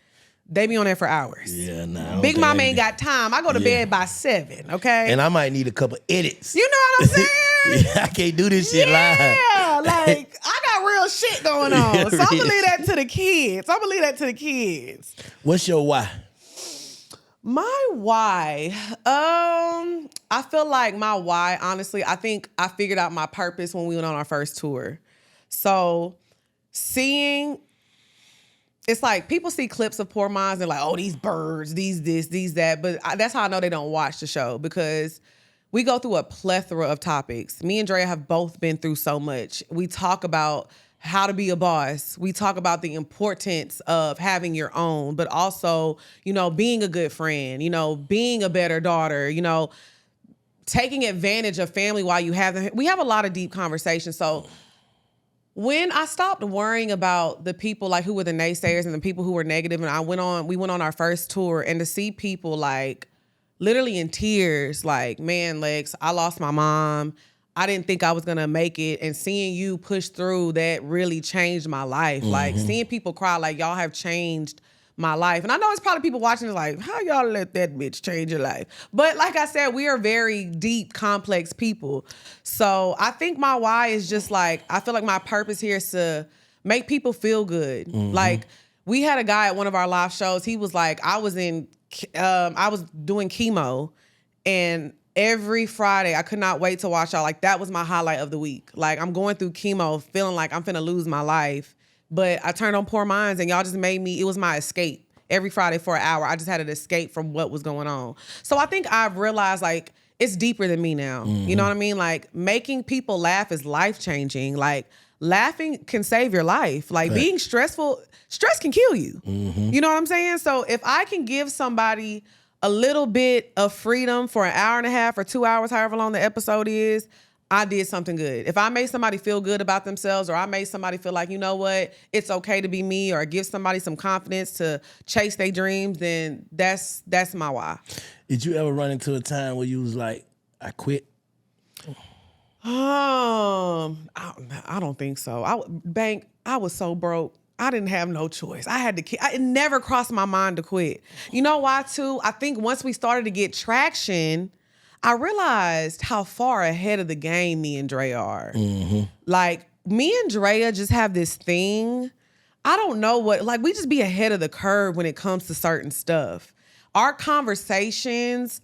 They be on there for hours. Yeah, nah. Big Mama ain't got time. I go to bed by 7, okay? And I might need a couple edits. You know what I'm saying? Yeah, I can't do this shit live. Yeah, like I got real shit going on. Yeah, So I'm gonna real leave that to the kids. What's your why? My why? I feel like my why, honestly, I think I figured out my purpose when we went on our first tour. So it's like people see clips of Poor Minds and like, oh, these birds, these this, these that. But that's how I know they don't watch the show because we go through a plethora of topics. Me and Drea have both been through so much. We talk about how to be a boss. We talk about the importance of having your own, but also, being a good friend, being a better daughter, taking advantage of family while you have them. We have a lot of deep conversations. So when I stopped worrying about the people like who were the naysayers and the people who were negative, and we went on our first tour, and to see people like literally in tears, like, man, Lex, I lost my mom. I didn't think I was gonna make it, and seeing you push through, that really changed my life. Like seeing people cry, like y'all have changed my life. And I know it's probably people watching is like, how y'all let that bitch change your life? But like I said, we are very deep, complex people. So I think my why is just like, I feel like my purpose here is to make people feel good. Like we had a guy at one of our live shows. He was like, I was doing chemo, and every Friday, I could not wait to watch y'all. Like, that was my highlight of the week. Like, I'm going through chemo, feeling like I'm finna lose my life. But I turned on Poor Minds, and y'all just made me, it was my escape. Every Friday for an hour, I just had an escape from what was going on. So I think I've realized, like, it's deeper than me now. You know what I mean? Like, making people laugh is life-changing. Like, laughing can save your life. Like, being stress can kill you. You know what I'm saying? So if I can give somebody a little bit of freedom for an hour and a half or 2 hours, however long the episode is, I did something good. If I made somebody feel good about themselves, or I made somebody feel like, you know what, it's okay to be me, or give somebody some confidence to chase their dreams, then that's my why. Did you ever run into a time where you was like, I quit? I don't think so. I was so broke. I didn't have no choice. It never crossed my mind to quit. You know why too? I think once we started to get traction, I realized how far ahead of the game me and Dre are. Like, me and Drea just have this thing. I don't know we just be ahead of the curve when it comes to certain stuff. Our conversations,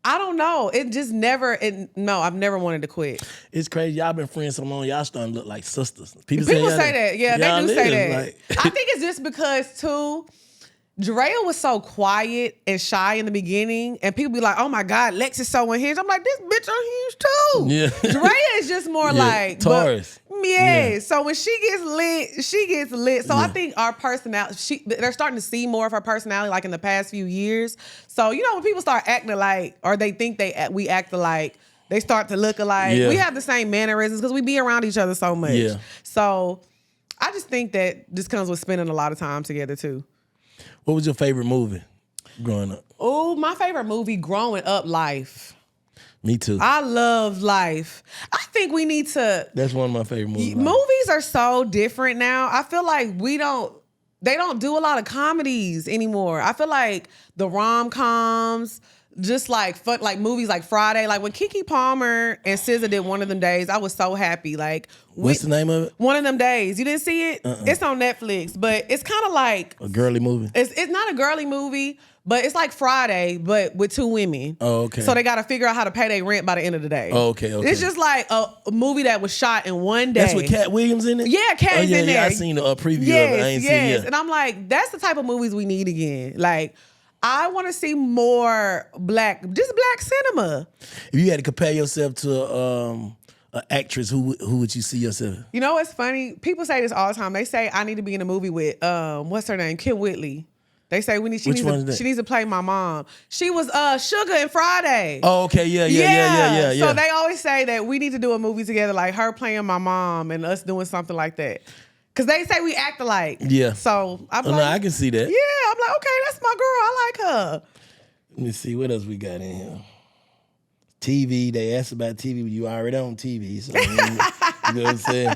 I don't know. It just I've never wanted to quit. It's crazy. Y'all been friends so long, y'all starting to look like sisters. People say that. Yeah, they do say that. Like... I think it's just because, too, Drea was so quiet and shy in the beginning, and people be like, oh my God, Lex is so unhinged. I'm like, this bitch unhinged too. Yeah. Drea is just more like Taurus. So when she gets lit, she gets lit. So I think our personality, they're starting to see more of her personality like in the past few years. So, when people start acting alike, or they think we act alike, they start to look alike. Yeah. We have the same mannerisms because we be around each other so much. Yeah. So I just think that this comes with spending a lot of time together too. What was your favorite movie growing up? Oh, my favorite movie growing up, Life. Me too. I love Life. I think we need to... That's one of my favorite movies. Movies are so different now. I feel like we don't... they don't do a lot of comedies anymore. I feel like the rom-coms, just like fun, like movies like Friday, like when Keke Palmer and SZA did One of Them Days, I was so happy. Like, what's the name of it? One of Them Days. You didn't see it? It's on Netflix, but it's kind of like A girly movie. It's not a girly movie, but it's like Friday, but with two women. Oh, okay. So they got to figure out how to pay their rent by the end of the day. Oh, okay. It's just like a movie that was shot in one day. That's with Cat Williams in it? Yeah, Cat is in there. Yeah, I seen the preview of it. I ain't seen it yet. And I'm like, that's the type of movies we need again. Like, I want to see more black cinema. If you had to compare yourself to an actress, who would you see yourself? You know what's funny? People say this all the time. They say I need to be in a movie with what's her name, Kim Whitley. They say she needs to play my mom. She was Sugar in Friday. Oh, okay, yeah. So they always say that we need to do a movie together, like her playing my mom and us doing something like that. Cause they say we act alike. Yeah. So I'm like, no, I can see that. Yeah, I'm like, okay, that's my girl. I like her. Let me see what else we got in here. TV. They asked about TV, but you already on TV. So you know what I'm saying?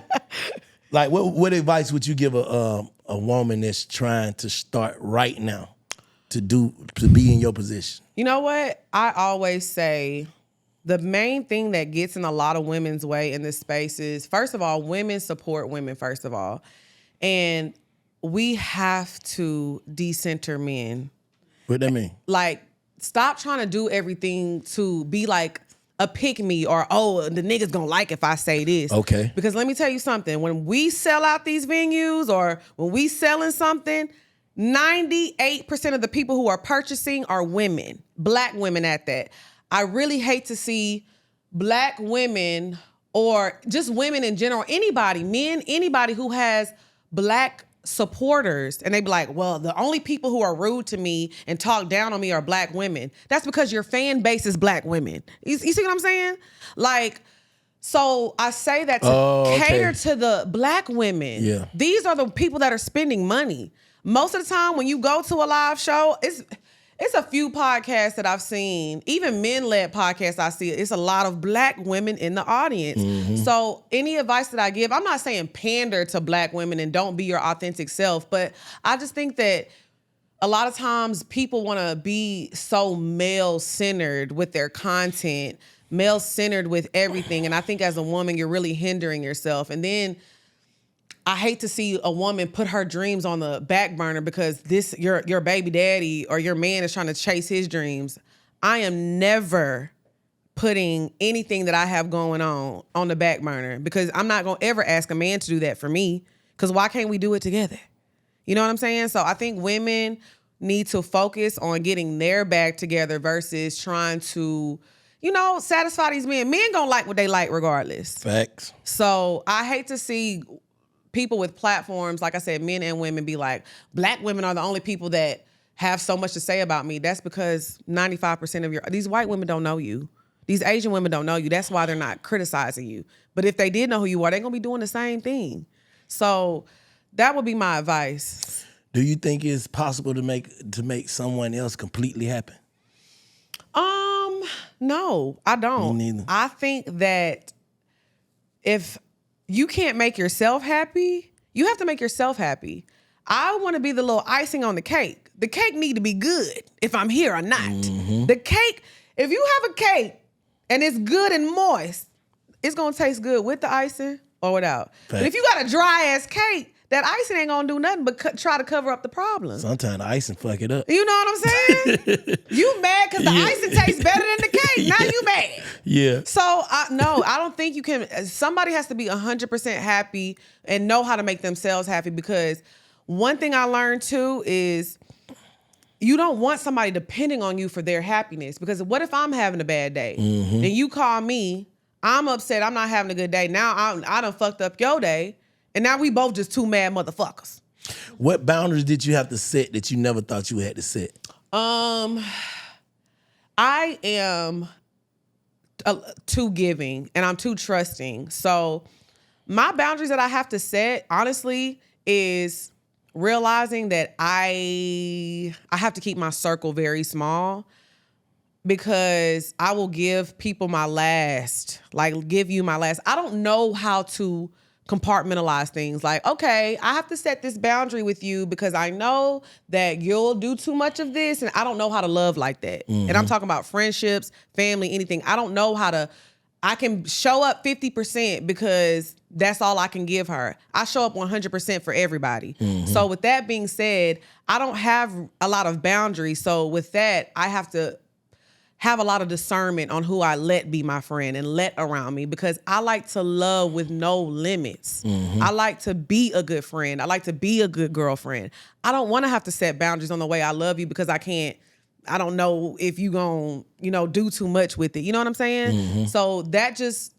Like, what advice would you give a woman that's trying to start right now to be in your position? You know what? I always say the main thing that gets in a lot of women's way in this space is, first of all, women support women, first of all. And we have to decenter men. What that mean? Like, stop trying to do everything to be like a pick-me or, oh, the nigga's gonna like if I say this. Okay. Because let me tell you something. When we sell out these venues or when we selling something, 98% of the people who are purchasing are women, black women at that. I really hate to see black women or just women in general, anybody, men, anybody who has black supporters, and they be like, well, the only people who are rude to me and talk down on me are black women. That's because your fan base is black women. You see what I'm saying? Like, so I say that to cater to the black women. Yeah. These are the people that are spending money. Most of the time when you go to a live show, it's a few podcasts that I've seen, even men-led podcasts I see. It's a lot of black women in the audience. Mm-hmm. So any advice that I give, I'm not saying pander to black women and don't be your authentic self, but I just think that a lot of times people want to be so male-centered with their content, male-centered with everything. And I think as a woman, you're really hindering yourself. And then I hate to see a woman put her dreams on the back burner because your baby daddy or your man is trying to chase his dreams. I am never putting anything that I have going on the back burner because I'm not going to ever ask a man to do that for me because why can't we do it together? You know what I'm saying? So I think women need to focus on getting their bag together versus trying to, satisfy these men. Men gonna like what they like regardless. Facts. So I hate to see people with platforms, like I said, men and women be like, black women are the only people that have so much to say about me. That's because 95% of these white women don't know you. These Asian women don't know you. That's why they're not criticizing you. But if they did know who you are, they're gonna be doing the same thing. So that would be my advice. Do you think it's possible to make someone else completely happy? No, I don't. Me neither. I think that if you can't make yourself happy, you have to make yourself happy. I want to be the little icing on the cake. The cake need to be good if I'm here or not. Mm-hmm. The cake, if you have a cake and it's good and moist, it's going to taste good with the icing or without. Fact. But if you got a dry ass cake, that icing ain't gonna do nothing but try to cover up the problem. Sometimes the icing fuck it up. You know what I'm saying? You mad because the icing tastes better than the cake. Now you mad. Yeah. So, I don't think you can. Somebody has to be 100% happy and know how to make themselves happy because one thing I learned too is you don't want somebody depending on you for their happiness because what if I'm having a bad day? Mm-hmm. And you call me, I'm upset, I'm not having a good day. Now I done fucked up your day. And now we both just two mad motherfuckers. What boundaries did you have to set that you never thought you had to set? I am too giving and I'm too trusting. So my boundaries that I have to set, honestly, is realizing that I have to keep my circle very small because I will give people my last, like give you my last. I don't know how to compartmentalize things. Like, okay, I have to set this boundary with you because I know that you'll do too much of this and I don't know how to love like that. And I'm talking about friendships, family, anything. I don't know how to, I can show up 50% because that's all I can give her. I show up 100% for everybody. So with that being said, I don't have a lot of boundaries. So with that, I have to have a lot of discernment on who I let be my friend and let around me because I like to love with no limits. I like to be a good friend. I like to be a good girlfriend. I don't want to have to set boundaries on the way I love you because I don't know if you gonna, do too much with it. You know what I'm saying? So that just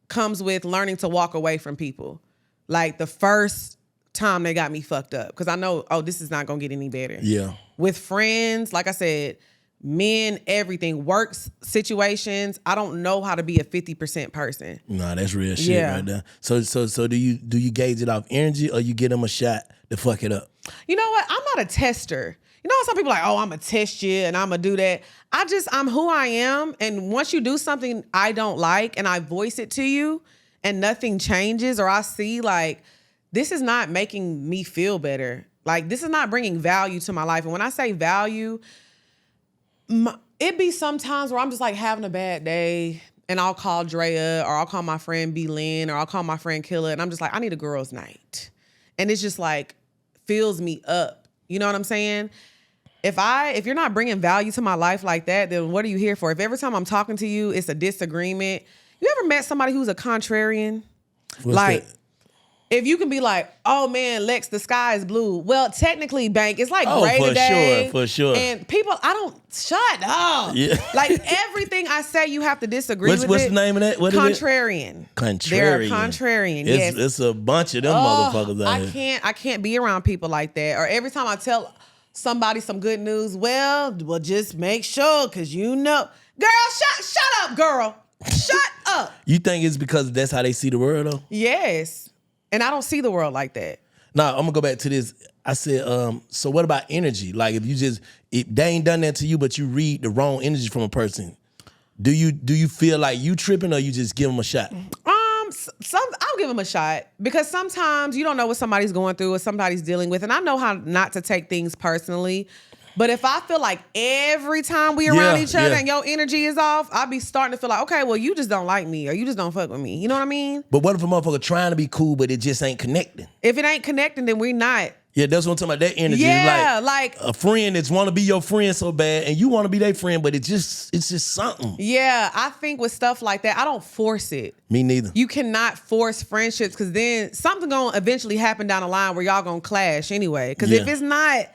comes with learning to walk away from people. Like the first time they got me fucked up because I know, this is not gonna get any better. Yeah. With friends, like I said, men, everything, works situations. I don't know how to be a 50% person. Nah, that's real shit right there. So do you gauge it off energy or you get them a shot to fuck it up? You know what? I'm not a tester. You know how some people are like, I'm gonna test you and I'm gonna do that. I'm who I am. And once you do something I don't like and I voice it to you and nothing changes or I see like, this is not making me feel better. Like this is not bringing value to my life. And when I say value, it be sometimes where I'm just like having a bad day and I'll call Drea or I'll call my friend B Lynn or I'll call my friend Killa and I'm just like, I need a girl's night. And it's just like, fills me up. You know what I'm saying? If you're not bringing value to my life like that, then what are you here for? If every time I'm talking to you, it's a disagreement. You ever met somebody who's a contrarian? What's that? If you can be like, oh man, Lex, the sky is blue. Well, technically, Bank, it's like gray today. For sure. And people, shut up. Yeah. Like everything I say, you have to disagree with it. What's the name of that? What contrarian. Is it? Contrarian. They're a contrarian, yes. It's a bunch of them motherfuckers out here. I can't be around people like that. Or every time I tell somebody some good news, well, just make sure, because girl, shut up, girl. Shut up. You think it's because that's how they see the world, though? Yes. And I don't see the world like that. Nah, I'm gonna go back to this. I said, so what about energy? Like if they ain't done that to you, but you read the wrong energy from a person, do you feel like you tripping or you just give them a shot? I'll give them a shot because sometimes you don't know what somebody's going through or somebody's dealing with, and I know how not to take things personally. But if I feel like every time we around each other and your energy is off, I'll be starting to feel like, okay, well, you just don't like me or you just don't fuck with me. You know what I mean? But what if a motherfucker trying to be cool, but it just ain't connecting? If it ain't connecting, then we're not. Yeah, that's what I'm talking about. That energy. Yeah, like a friend that's want to be your friend so bad, and you want to be their friend, but it's just something. Yeah, I think with stuff like that, I don't force it. Me neither. You cannot force friendships because then something gonna eventually happen down the line where y'all gonna clash anyway. Because if it's not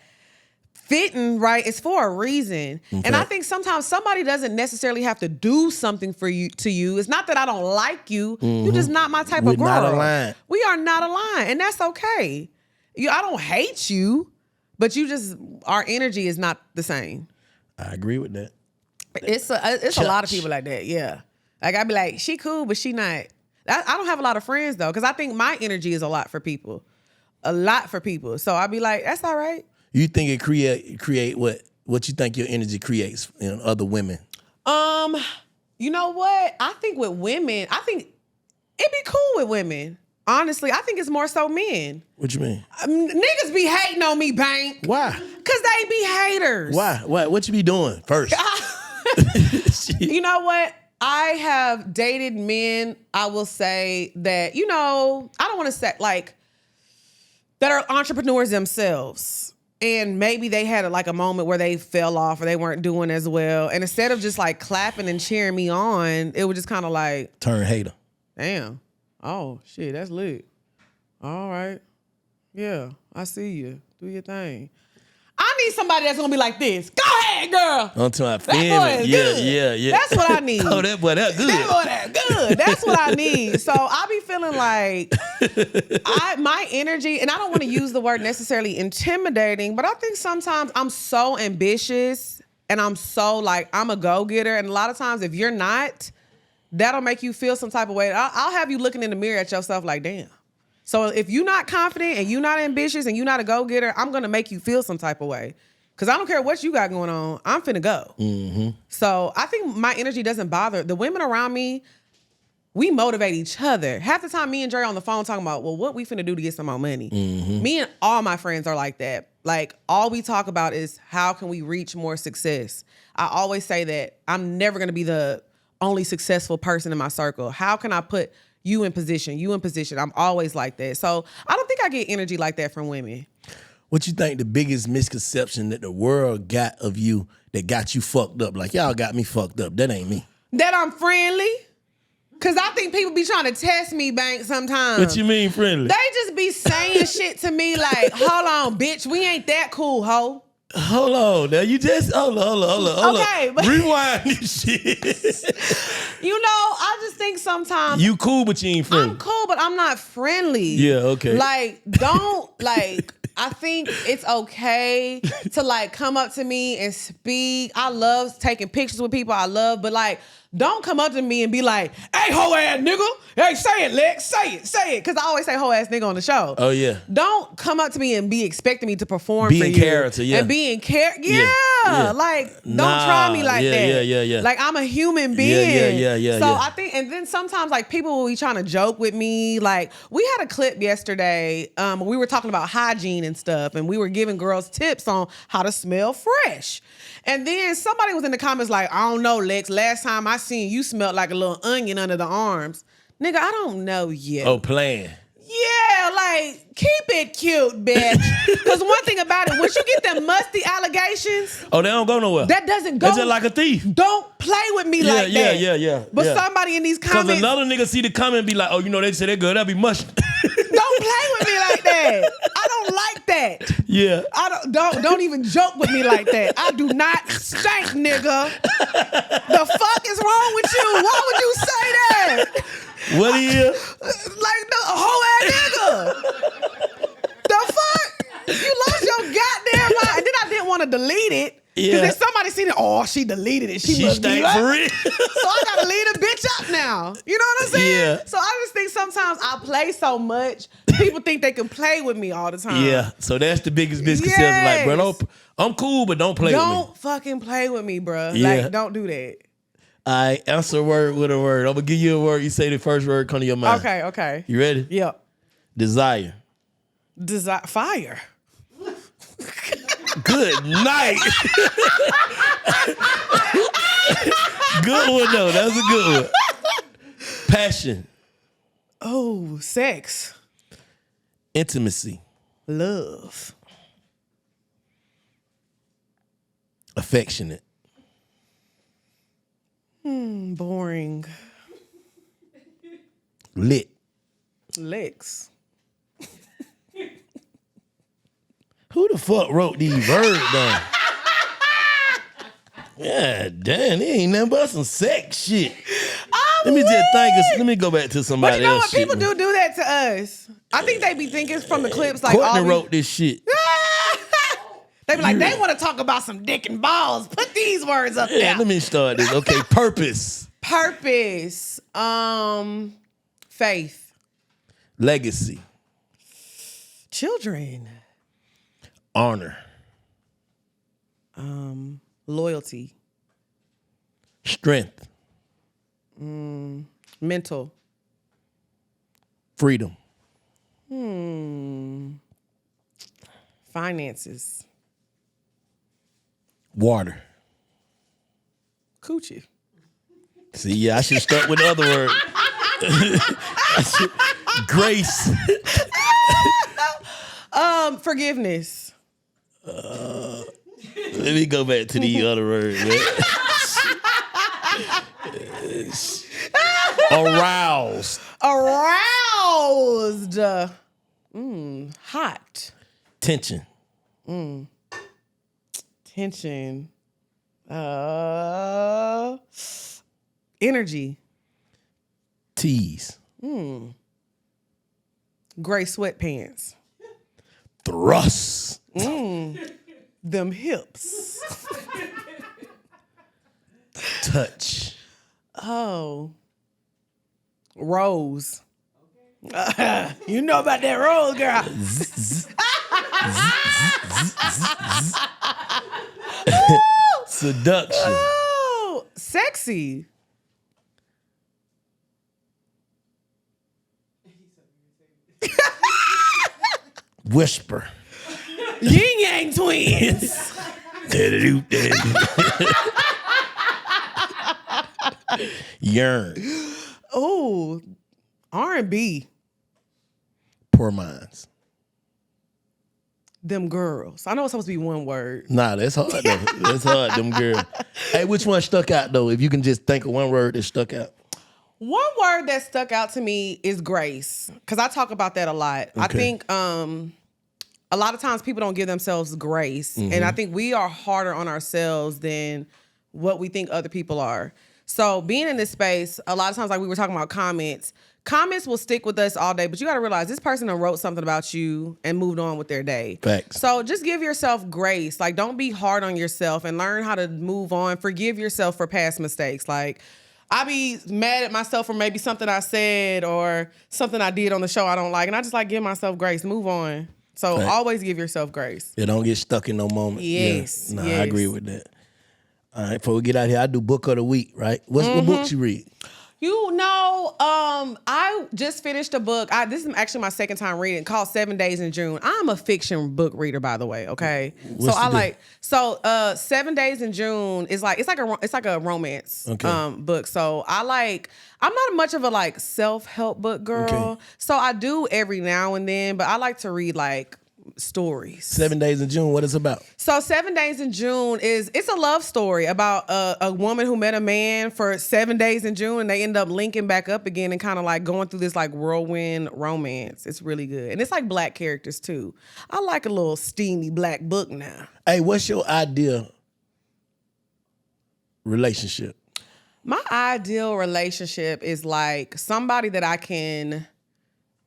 fitting right, it's for a reason. Okay. And I think sometimes somebody doesn't necessarily have to do something to you. It's not that I don't like you. You're just not my type of girl. We're not aligned. We are not aligned, and that's okay. I don't hate you, but our energy is not the same. I agree with that. It's a lot of people like that, yeah. Like I'd be like, she cool, but she not. I don't have a lot of friends though, because I think my energy is a lot for people. So I'd be like, that's all right. You think it create what you think your energy creates in other women? You know what? I think with women, it'd be cool with women. Honestly, I think it's more so men. What you mean? Niggas be hating on me, Bank. Why? Because they be haters. Why? What you be doing first? You know what? I have dated men, I will say that, I don't want to say like, that are entrepreneurs themselves. And maybe they had a moment where they fell off or they weren't doing as well. And instead of just like clapping and cheering me on, it was just kind of like. Turn hater. Damn. Oh, shit, that's lit. All right. Yeah, I see you. Do your thing. I need somebody that's going to be like this. Go ahead, girl. On to my family. Yeah. That's what I need. Oh, that boy, that good. That boy, that good. That's what I need. So I be feeling like my energy, and I don't want to use the word necessarily intimidating, but I think sometimes I'm so ambitious and I'm so like, I'm a go-getter. And a lot of times if you're not, that'll make you feel some type of way. I'll have you looking in the mirror at yourself like, damn. So if you're not confident and you're not ambitious and you're not a go-getter, I'm going to make you feel some type of way. Because I don't care what you got going on. I'm finna go. Mm-hmm. So I think my energy doesn't bother. The women around me, we motivate each other. Half the time, me and Dre on the phone talking about, well, what we finna do to get some more money. Me and all my friends are like that. Like, all we talk about is how can we reach more success. I always say that I'm never gonna be the only successful person in my circle. How can I put you in position? I'm always like that. So I don't think I get energy like that from women. What you think the biggest misconception that the world got of you that got you fucked up? Like, y'all got me fucked up. That ain't me. That I'm friendly. Cause I think people be trying to test me, Bank, sometimes. What you mean friendly? They just be saying shit to me like, hold on, bitch, we ain't that cool, ho. Hold on. Now you just hold on. Okay, but rewind this shit. You know, I just think sometimes You cool, but you ain't friendly. I'm cool, but I'm not friendly. Yeah, okay. Like, don't like. I think it's okay to like come up to me and speak. I love taking pictures with people. But like, don't come up to me and be like, "Hey, hoe ass nigga, hey, say it, Lex, say it," because I always say hoe ass nigga on the show. Oh yeah. Don't come up to me and be expecting me to perform Be for in you. character, yeah. And be in character, Yeah. Like, don't Nah, try me like that. Yeah. Like, I'm a human being. Yeah. So I think, and then sometimes like people will be trying to joke with me. Like, we had a clip yesterday. We were talking about hygiene and stuff, and we were giving girls tips on how to smell fresh. And then somebody was in the comments like, I don't know, Lex, last time I seen you smelled like a little onion under the arms. Nigga, I don't know you. Oh, playing. Yeah, like, keep it cute, bitch. Because one thing about it, once you get them musty allegations, Oh, they don't go nowhere. that doesn't go. That's just like a thief. Don't play with me like that. Yeah. But yeah. somebody in these Because comments, another nigga see the comment and be like, oh, you know, they say they're good. That'd be mush. don't play with me like that. I don't like that. Yeah. I don't even joke with me like that. I do not stink, nigga. The fuck is wrong with you? Why would you say that? What he is? Like the whole ass nigga. The fuck? You lost your goddamn mind. And then I didn't want to delete it. Yeah. Because then somebody seen it. Oh, she deleted it. She must be stank right. for real. So I gotta leave the bitch up now. You know what I'm saying? Yeah. So I just think sometimes I play so much, people think they can play with me all the time. Yeah. So that's the biggest misconception. Yes. Like, bro, I'm cool, but don't play with me. Don't fucking play with me, bro. Yeah. Like, don't do that. I answer a word with a word. I'm gonna give you a word. You say the first word come to your mind. Okay. You ready? Yep. Desire. Fire. Good night. Good one though. That was a good one. Passion. Oh, sex. Intimacy. Love. Affectionate. Boring. Lit. Lex. Who the fuck wrote these words down? Yeah, damn, they ain't nothing but some sex shit. Let me just think. Let me go back to somebody But you know else. what? People do that to us. I think they be thinking from the clips like, Courtney wrote this shit. They be like, they want to talk about some dick and balls. Put these words up Yeah, there. let me start this. Okay, purpose. Purpose. Faith. Legacy. Children. Honor. Loyalty. Strength. Mental. Freedom. Finances. Water. Coochie. See, yeah, I should start with the other word. Grace. Forgiveness. Let me go back to the other word, man. Aroused. Aroused. Hot. Tension. Tension. Energy. Tease. Gray sweatpants. Thrust. Them hips. Touch. Oh. Rose. You know about that rose, girl. Seduction. Oh, sexy. Whisper. Yin Yang Twins. Yearn. Ooh, R&B. Poor minds. Them girls. I know it's supposed to be one word. Nah, that's hard though. That's hard, them girls. Hey, which one stuck out though? If you can just think of one word that stuck out. One word that stuck out to me is grace, because I talk about that a lot. Okay. I think a lot of times people don't give themselves grace, and I think we are harder on ourselves than what we think other people are. So being in this space, a lot of times, like we were talking about comments will stick with us all day, but you got to realize this person done wrote something about you and moved on with their day. Facts. So just give yourself grace. Like, don't be hard on yourself and learn how to move on. Forgive yourself for past mistakes. Like, I be mad at myself for maybe something I said or something I did on the show I don't like, and I just like give myself grace, move on. So always give yourself grace. Yeah, don't get stuck in no moment. Yes. Yeah. Nah, yes. I agree with that. All right, before we get out here, I do book of the week, right? What books you read? You know, I just finished a book. This is actually my second time reading, called 7 Days in June. I'm a fiction book reader, by the way. Okay, What's the deal? 7 Days in June is like it's like a romance book. So I'm not much of a like self-help book girl. Okay. So I do every now and then, but I like to read like stories. 7 Days in June, what it's about? So 7 Days in June it's a love story about a woman who met a man for 7 days in June, and they end up linking back up again and kind of like going through this like whirlwind romance. It's really good. And it's like black characters too. I like a little steamy black book now. Hey, what's your ideal relationship? My ideal relationship is like somebody that I can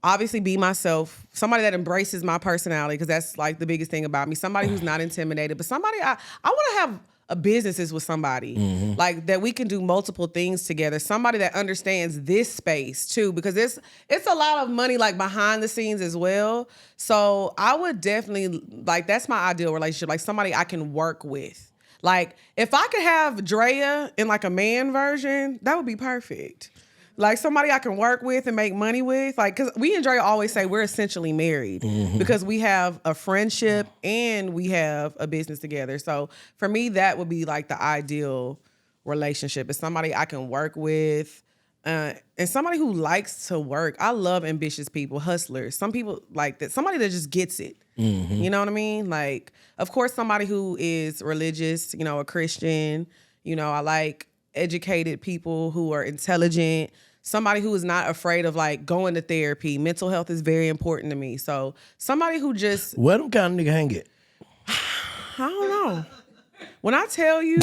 obviously be myself, somebody that embraces my personality, because that's like the biggest thing about me. Somebody who's not intimidated, but somebody I want to have a businesses with somebody like that we can do multiple things together. Somebody that understands this space too, because it's a lot of money like behind the scenes as well. So I would definitely like, that's my ideal relationship, like somebody I can work with. Like if I could have Drea in like a man version, that would be perfect. Like somebody I can work with and make money with. Like, because we and Drea always say we're essentially married because we have a friendship and we have a business together. So for me, that would be like the ideal relationship. It's somebody I can work with and somebody who likes to work. I love ambitious people, hustlers. Some people like that. Somebody that just gets it. You know what I mean? Like, of course, somebody who is religious, you know, a Christian. You know, I like educated people who are intelligent, somebody who is not afraid of like going to therapy. Mental health is very important to me. So somebody who just, Where them kind of nigga hang it? I don't know. When I tell you,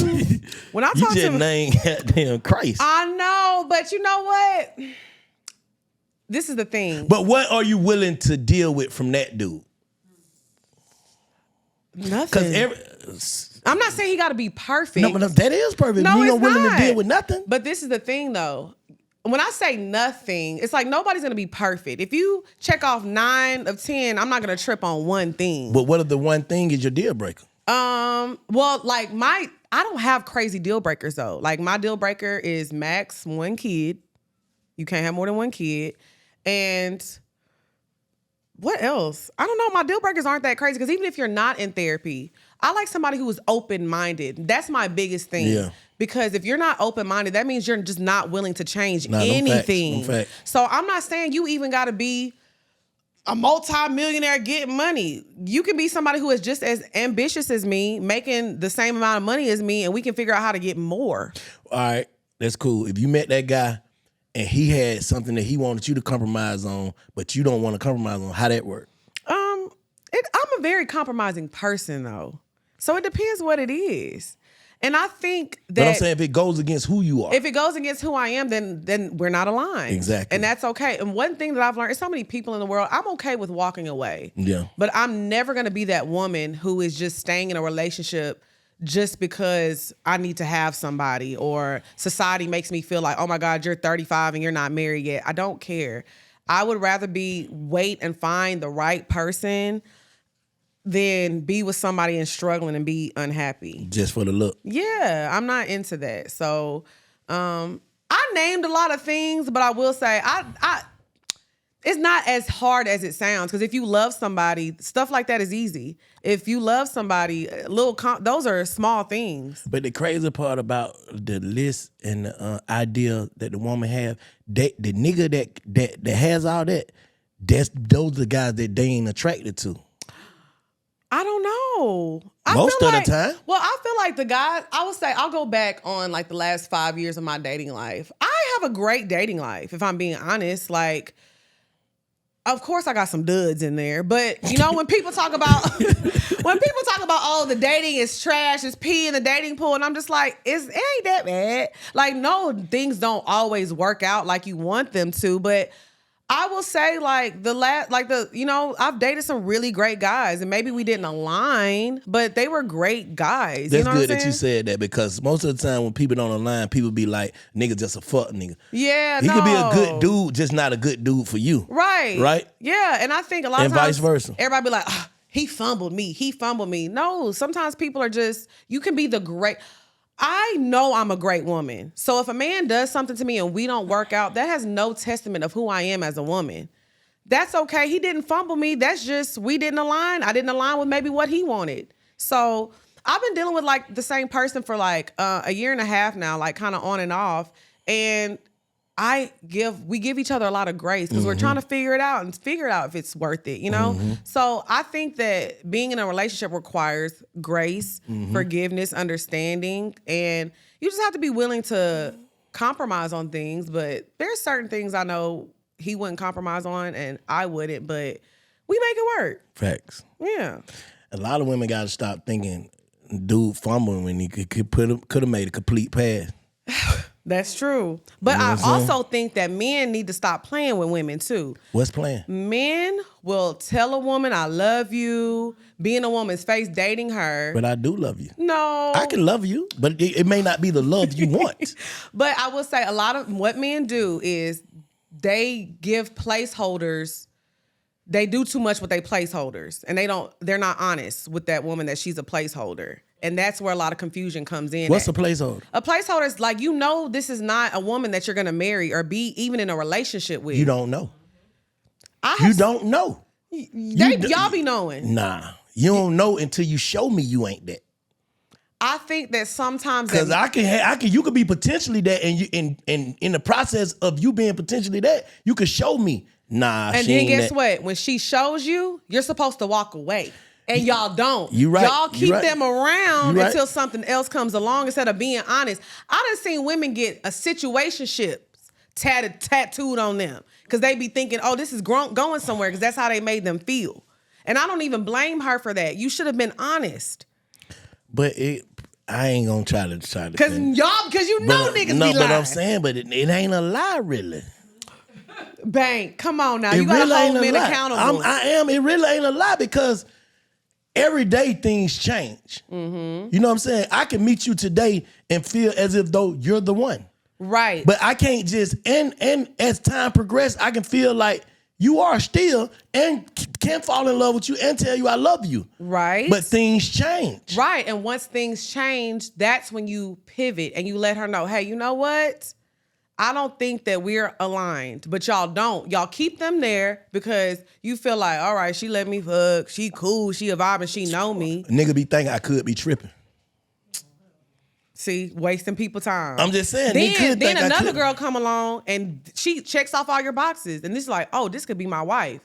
when I You talk to just me, named goddamn Christ. I know, but you know what? This is the thing. But what are you willing to deal with from that dude? Nothing. Because I'm not saying he got to be perfect. no, but that is perfect. No, you it's not willing not. to deal with nothing. But this is the thing, though. When I say nothing, it's like nobody's gonna be perfect. If you check off 9 of 10, I'm not gonna trip on one thing. But what if the one thing is your deal breaker? Well, like I don't have crazy deal breakers though. Like my deal breaker is max 1 kid. You can't have more than 1 kid. And what else? I don't know. My deal breakers aren't that crazy because even if you're not in therapy, I like somebody who is open-minded. That's my biggest thing. Yeah. Because if you're not open-minded, that means you're just not willing to change Nah, them anything. facts. So I'm not saying you even got to be a multi-millionaire getting money. You can be somebody who is just as ambitious as me, making the same amount of money as me, and we can figure out how to get more. All right, that's cool. If you met that guy and he had something that he wanted you to compromise on, but you don't want to compromise on, how that work? I'm a very compromising person though. So it depends what it is. And I think that But I'm saying if it goes against who you are. if it goes against who I am, then we're not aligned. Exactly. And that's okay. And one thing that I've learned, there's so many people in the world, I'm okay with walking away. Yeah. But I'm never going to be that woman who is just staying in a relationship just because I need to have somebody or society makes me feel like, oh my God, you're 35 and you're not married yet. I don't care. I would rather wait and find the right person than be with somebody and struggling and be unhappy. Just for the look. Yeah, I'm not into that. So I named a lot of things, but I will say it's not as hard as it sounds. Because if you love somebody, stuff like that is easy. If you love somebody, those are small things. But the crazy part about the list and the idea that the woman have, the nigga that has all that, those are the guys that they ain't attracted to. I don't know. Most of the time. Well, I feel like the guys, I would say, I'll go back on like the last 5 years of my dating life. I have a great dating life, if I'm being honest. Like, of course I got some duds in there, but you know, when people talk about, oh, the dating is trash, it's pee in the dating pool, and I'm just like, it ain't that bad. Like, no, things don't always work out like you want them to, but I will say, like, I've dated some really great guys, and maybe we didn't align, but they were great guys. That's you know good what I'm that you said that, because most of the time when people don't align, people be like, nigga just a fuck nigga. Yeah, he could be a good dude, just not a good dude for you. Right. Right? Yeah, and I think a lot of vice times, versa. Everybody be like, he fumbled me. No, sometimes people are just, you can be the great. I know I'm a great woman. So if a man does something to me and we don't work out, that has no testament of who I am as a woman. That's okay. He didn't fumble me. That's just, we didn't align. I didn't align with maybe what he wanted. So I've been dealing with like the same person for like a year and a half now, like kind of on and off. And we give each other a lot of grace because we're trying to figure it out if it's worth it, you know? So I think that being in a relationship requires grace, forgiveness, understanding, and you just have to be willing to compromise on things. But there's certain things I know he wouldn't compromise on and I wouldn't, but we make it work. Facts. Yeah. A lot of women got to stop thinking dude fumbling when he could have made a complete pass. That's true. But I also think that men need to stop playing with women too. What's playing? Men will tell a woman, I love you, be in a woman's face, dating her. But I do love you. No. I can love you, but it may not be the love you want. But I will say a lot of what men do is they give placeholders. They do too much with their placeholders, and they're not honest with that woman that she's a placeholder. And that's where a lot of confusion comes in. What's a placeholder? A placeholder is like, this is not a woman that you're going to marry or be even in a relationship with. You don't know. You don't know. Y'all be knowing. Nah. You don't know until you show me you ain't that. I think that sometimes because you could be potentially that, and you in the process of you being potentially that, you could show me. Nah. And then guess what? When she shows you, you're supposed to walk away. And y'all don't. You right. Y'all keep them around right. until something else comes along instead of being honest. I done seen women get a situationship tattooed on them because they be thinking, oh, this is going somewhere because that's how they made them feel. And I don't even blame her for that. You should have been honest. But I ain't gonna try to because you know niggas be lying. But I'm saying, but it ain't a lie really. Bank, come on now. You gotta hold men accountable. I am. It really ain't a lie because every day things change. You know what I'm saying? I can meet you today and feel as if though you're the one. Right. But I can't just, and as time progresses, I can feel like you are still and can fall in love with you and tell you I love you. Right. But things change. Right. And once things change, that's when you pivot and you let her know, hey, you know what? I don't think that we're aligned, but y'all don't. Y'all keep them there because you feel like, all right, she let me fuck. She cool. She a vibe and she know me. A nigga be thinking I could be tripping. See, wasting people time. I'm just saying. Then another girl come along and she checks off all your boxes. And it's like, oh, this could be my wife.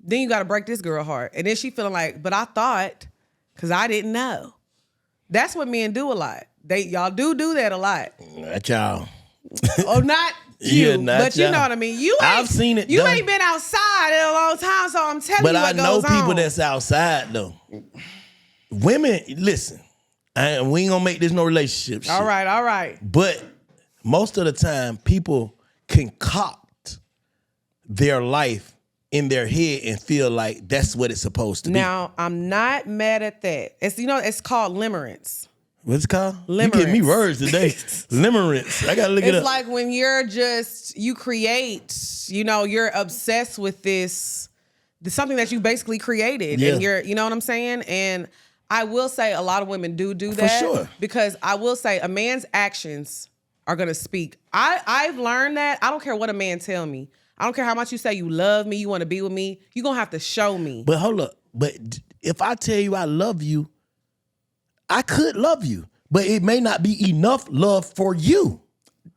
Then you got to break this girl heart. And then she feeling like, but I thought, because I didn't know. That's what men do a lot. Y'all do that a lot. Not y'all. Oh, not you. Yeah, not but y'all. You know what I mean. I've seen it. You ain't been outside in a long time, so I'm telling you what goes on. But I know people that's outside though. Women, listen. We ain't gonna make this no relationship shit. All right. But most of the time, people concoct their life in their head and feel like that's what it's supposed to be. Now, I'm not mad at that. It's called limerence. What's it called? Limerence. You give me words today. Limerence. I gotta look it up. It's like when you create, you're obsessed with something that you basically created. Yeah. And you know what I'm saying? And I will say a lot of women do that. For sure. Because I will say a man's actions are gonna speak. I've learned that. I don't care what a man tell me. I don't care how much you say you love me, you want to be with me. You're going to have to show me. But hold up. But if I tell you I love you, I could love you, but it may not be enough love for you.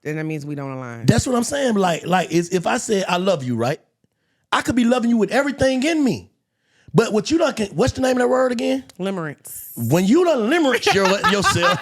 Then that means we don't align. That's what I'm saying. Like if I said I love you, right? I could be loving you with everything in me. But what you done, what's the name of that word again? Limerence. When you done limerence yourself,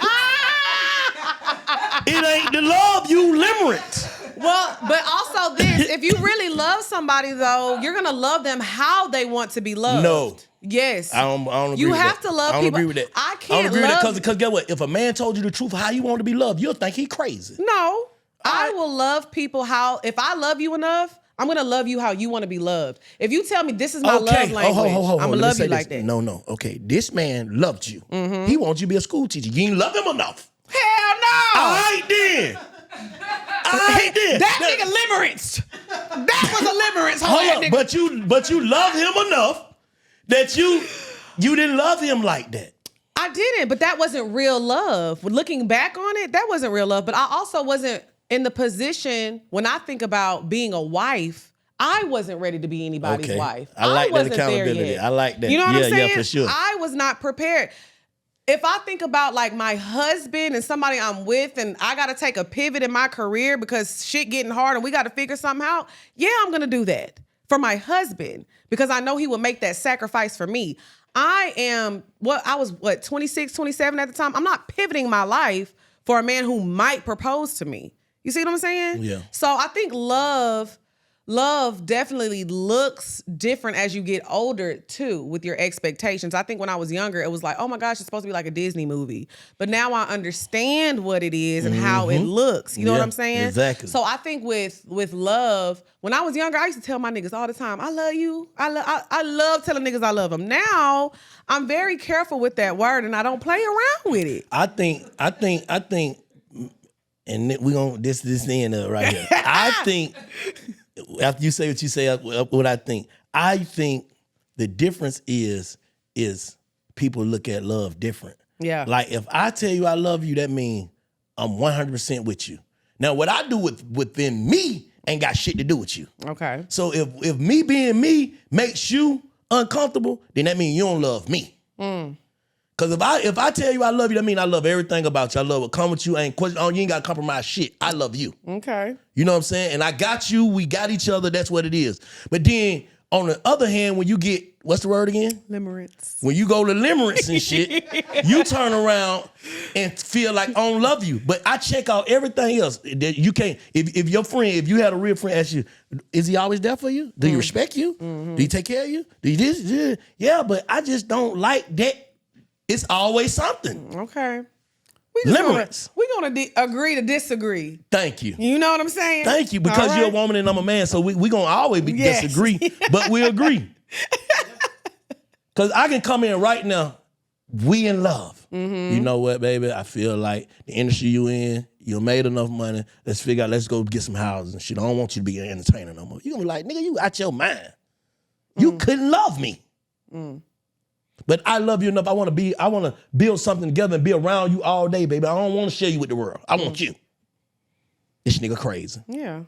it ain't the love you limerence. Well, but also this, if you really love somebody though, you're gonna love them how they want to be loved. No. Yes. I don't agree you with have that. to love I don't people. agree with that. I I can't don't agree with love that because get what? If a man told you the truth of how you want to be loved, you'll think he crazy. No. I will love people how, if I love you enough, I'm going to love you how you want to be loved. If you tell me this is my love language, I'm going to love you like that. No. Okay, this man loved you. Mm-hmm. He wants you to be a school teacher. You ain't love him enough. Hell no. All right then. That nigga limerence. That was a limerence. Hold up, but you love him enough that you didn't love him like that. I didn't, but that wasn't real love. Looking back on it, that wasn't real love. But I also wasn't in the position, when I think about being a wife, I wasn't ready to be anybody's wife. I like that wasn't accountability. there yet. I like that. You know what I'm saying? Yeah, for sure. I was not prepared. If I think about like my husband and somebody I'm with and I got to take a pivot in my career because shit getting hard and we got to figure something out, yeah, I'm going to do that for my husband because I know he would make that sacrifice for me. I was 26, 27 at the time. I'm not pivoting my life for a man who might propose to me. You see what I'm saying? Yeah. So I think love definitely looks different as you get older too with your expectations. I think when I was younger, it was like, oh my gosh, it's supposed to be like a Disney movie. But now I understand what it is and how it looks. You know what I'm saying? Exactly. So I think with love, when I was younger, I used to tell my niggas all the time, I love you. I love telling niggas I love them. Now I'm very careful with that word and I don't play around with it. I think, and we gonna this the end of it right here. I think after you say what you say, what I think the difference is people look at love different. Yeah. Like if I tell you I love you, that means I'm 100% with you. Now what I do within me ain't got shit to do with you. Okay. So if me being me makes you uncomfortable, then that means you don't love me. Cause if I tell you I love you, that means I love everything about you. I love what come with you. You ain't gotta compromise shit. I love you. Okay. You know what I'm saying? And I got you. We got each other. That's what it is. But then on the other hand, when you get, what's the word again? Limerence. When you go to limerence and shit, you turn around and feel like I don't love you. But I check out everything else. You can't, if your friend, if you had a real friend ask you, is he always there for you? Do you respect you? Do he take care of you? Do you this? Yeah, but I just don't like that. It's always something. Okay. Limerence. We're gonna agree to disagree. Thank you. You know what I'm saying? Thank you. Because you're a woman and I'm a man, so we gonna always disagree, but we agree. Because I can come in right now, we in love. Mm-hmm. You know what, baby? I feel like the industry you in, you made enough money. Let's figure out, let's go get some houses and shit. I don't want you to be an entertainer no more. You're gonna be like, nigga, you out your mind. You couldn't love me. But I love you enough. I want to build something together and be around you all day, baby. I don't want to share you with the world. I want you. This nigga crazy. Yeah.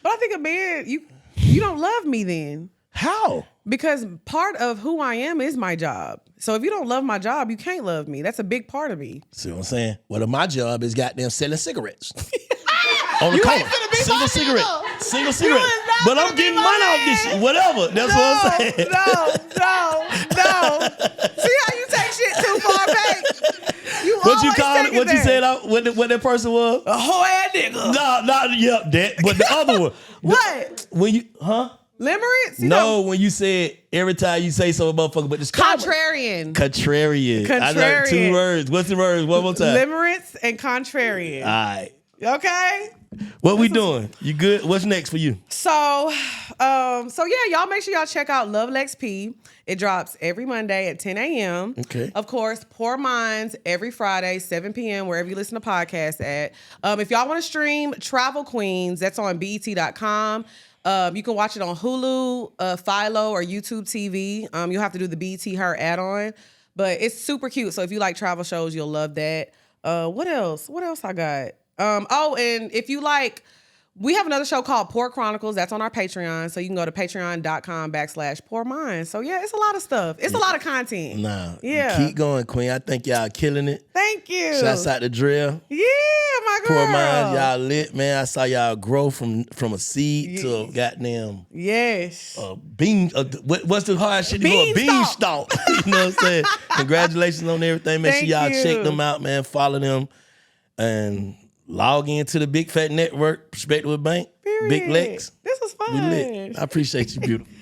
But I think a man, you don't love me then. How? Because part of who I am is my job. So if you don't love my job, you can't love me. That's a big part of me. See what I'm saying? Well, my job is goddamn selling cigarettes. On the You corner. ain't finna be Single my cigarette. nigga. Single You cigarette. is not But I'm finna be getting my money off this man. shit. Whatever. That's what I'm saying. No. See how you take shit too far back? What you called it? What you said? What that person was? A whole ass nigga. No, not that. But the other one. What? When you, Limerence? No, when you said every time you say something, motherfucker, but it's Contrarian. Contrarian. I like 2 words. What's the words? One more time. Limerence and contrarian. All right. Okay. What we doing? You good? What's next for you? So yeah, y'all make sure y'all check out Love Lex P. It drops every Monday at 10 a.m. Okay. Of course, Poor Minds every Friday, 7 p.m., wherever you listen to podcasts at. If y'all want to stream Travel Queens, that's on BET.com. You can watch it on Hulu, Philo, or YouTube TV. You'll have to do the BET Her add-on. But it's super cute. So if you like travel shows, you'll love that. What else? What else I got? And if you like We have another show called Poor Chronicles. That's on our Patreon. So you can go to patreon.com/poorminds. So yeah, it's a lot of stuff. It's a lot of content. Nah. Yeah. Keep going, Queen. I think y'all killing it. Thank you. Shouts out to Drill. Yeah, my girl. Poor Minds, y'all lit, man. I saw y'all grow from a seed to a goddamn Yes. bean. What's the hard shit? A beanstalk. You know what I'm saying? Congratulations on everything. Make sure y'all check them out, man. Follow them and log into the Big Fat Network, Perspektives Bank, Period. Big Lex. This was fun. We lit. I appreciate you, beautiful.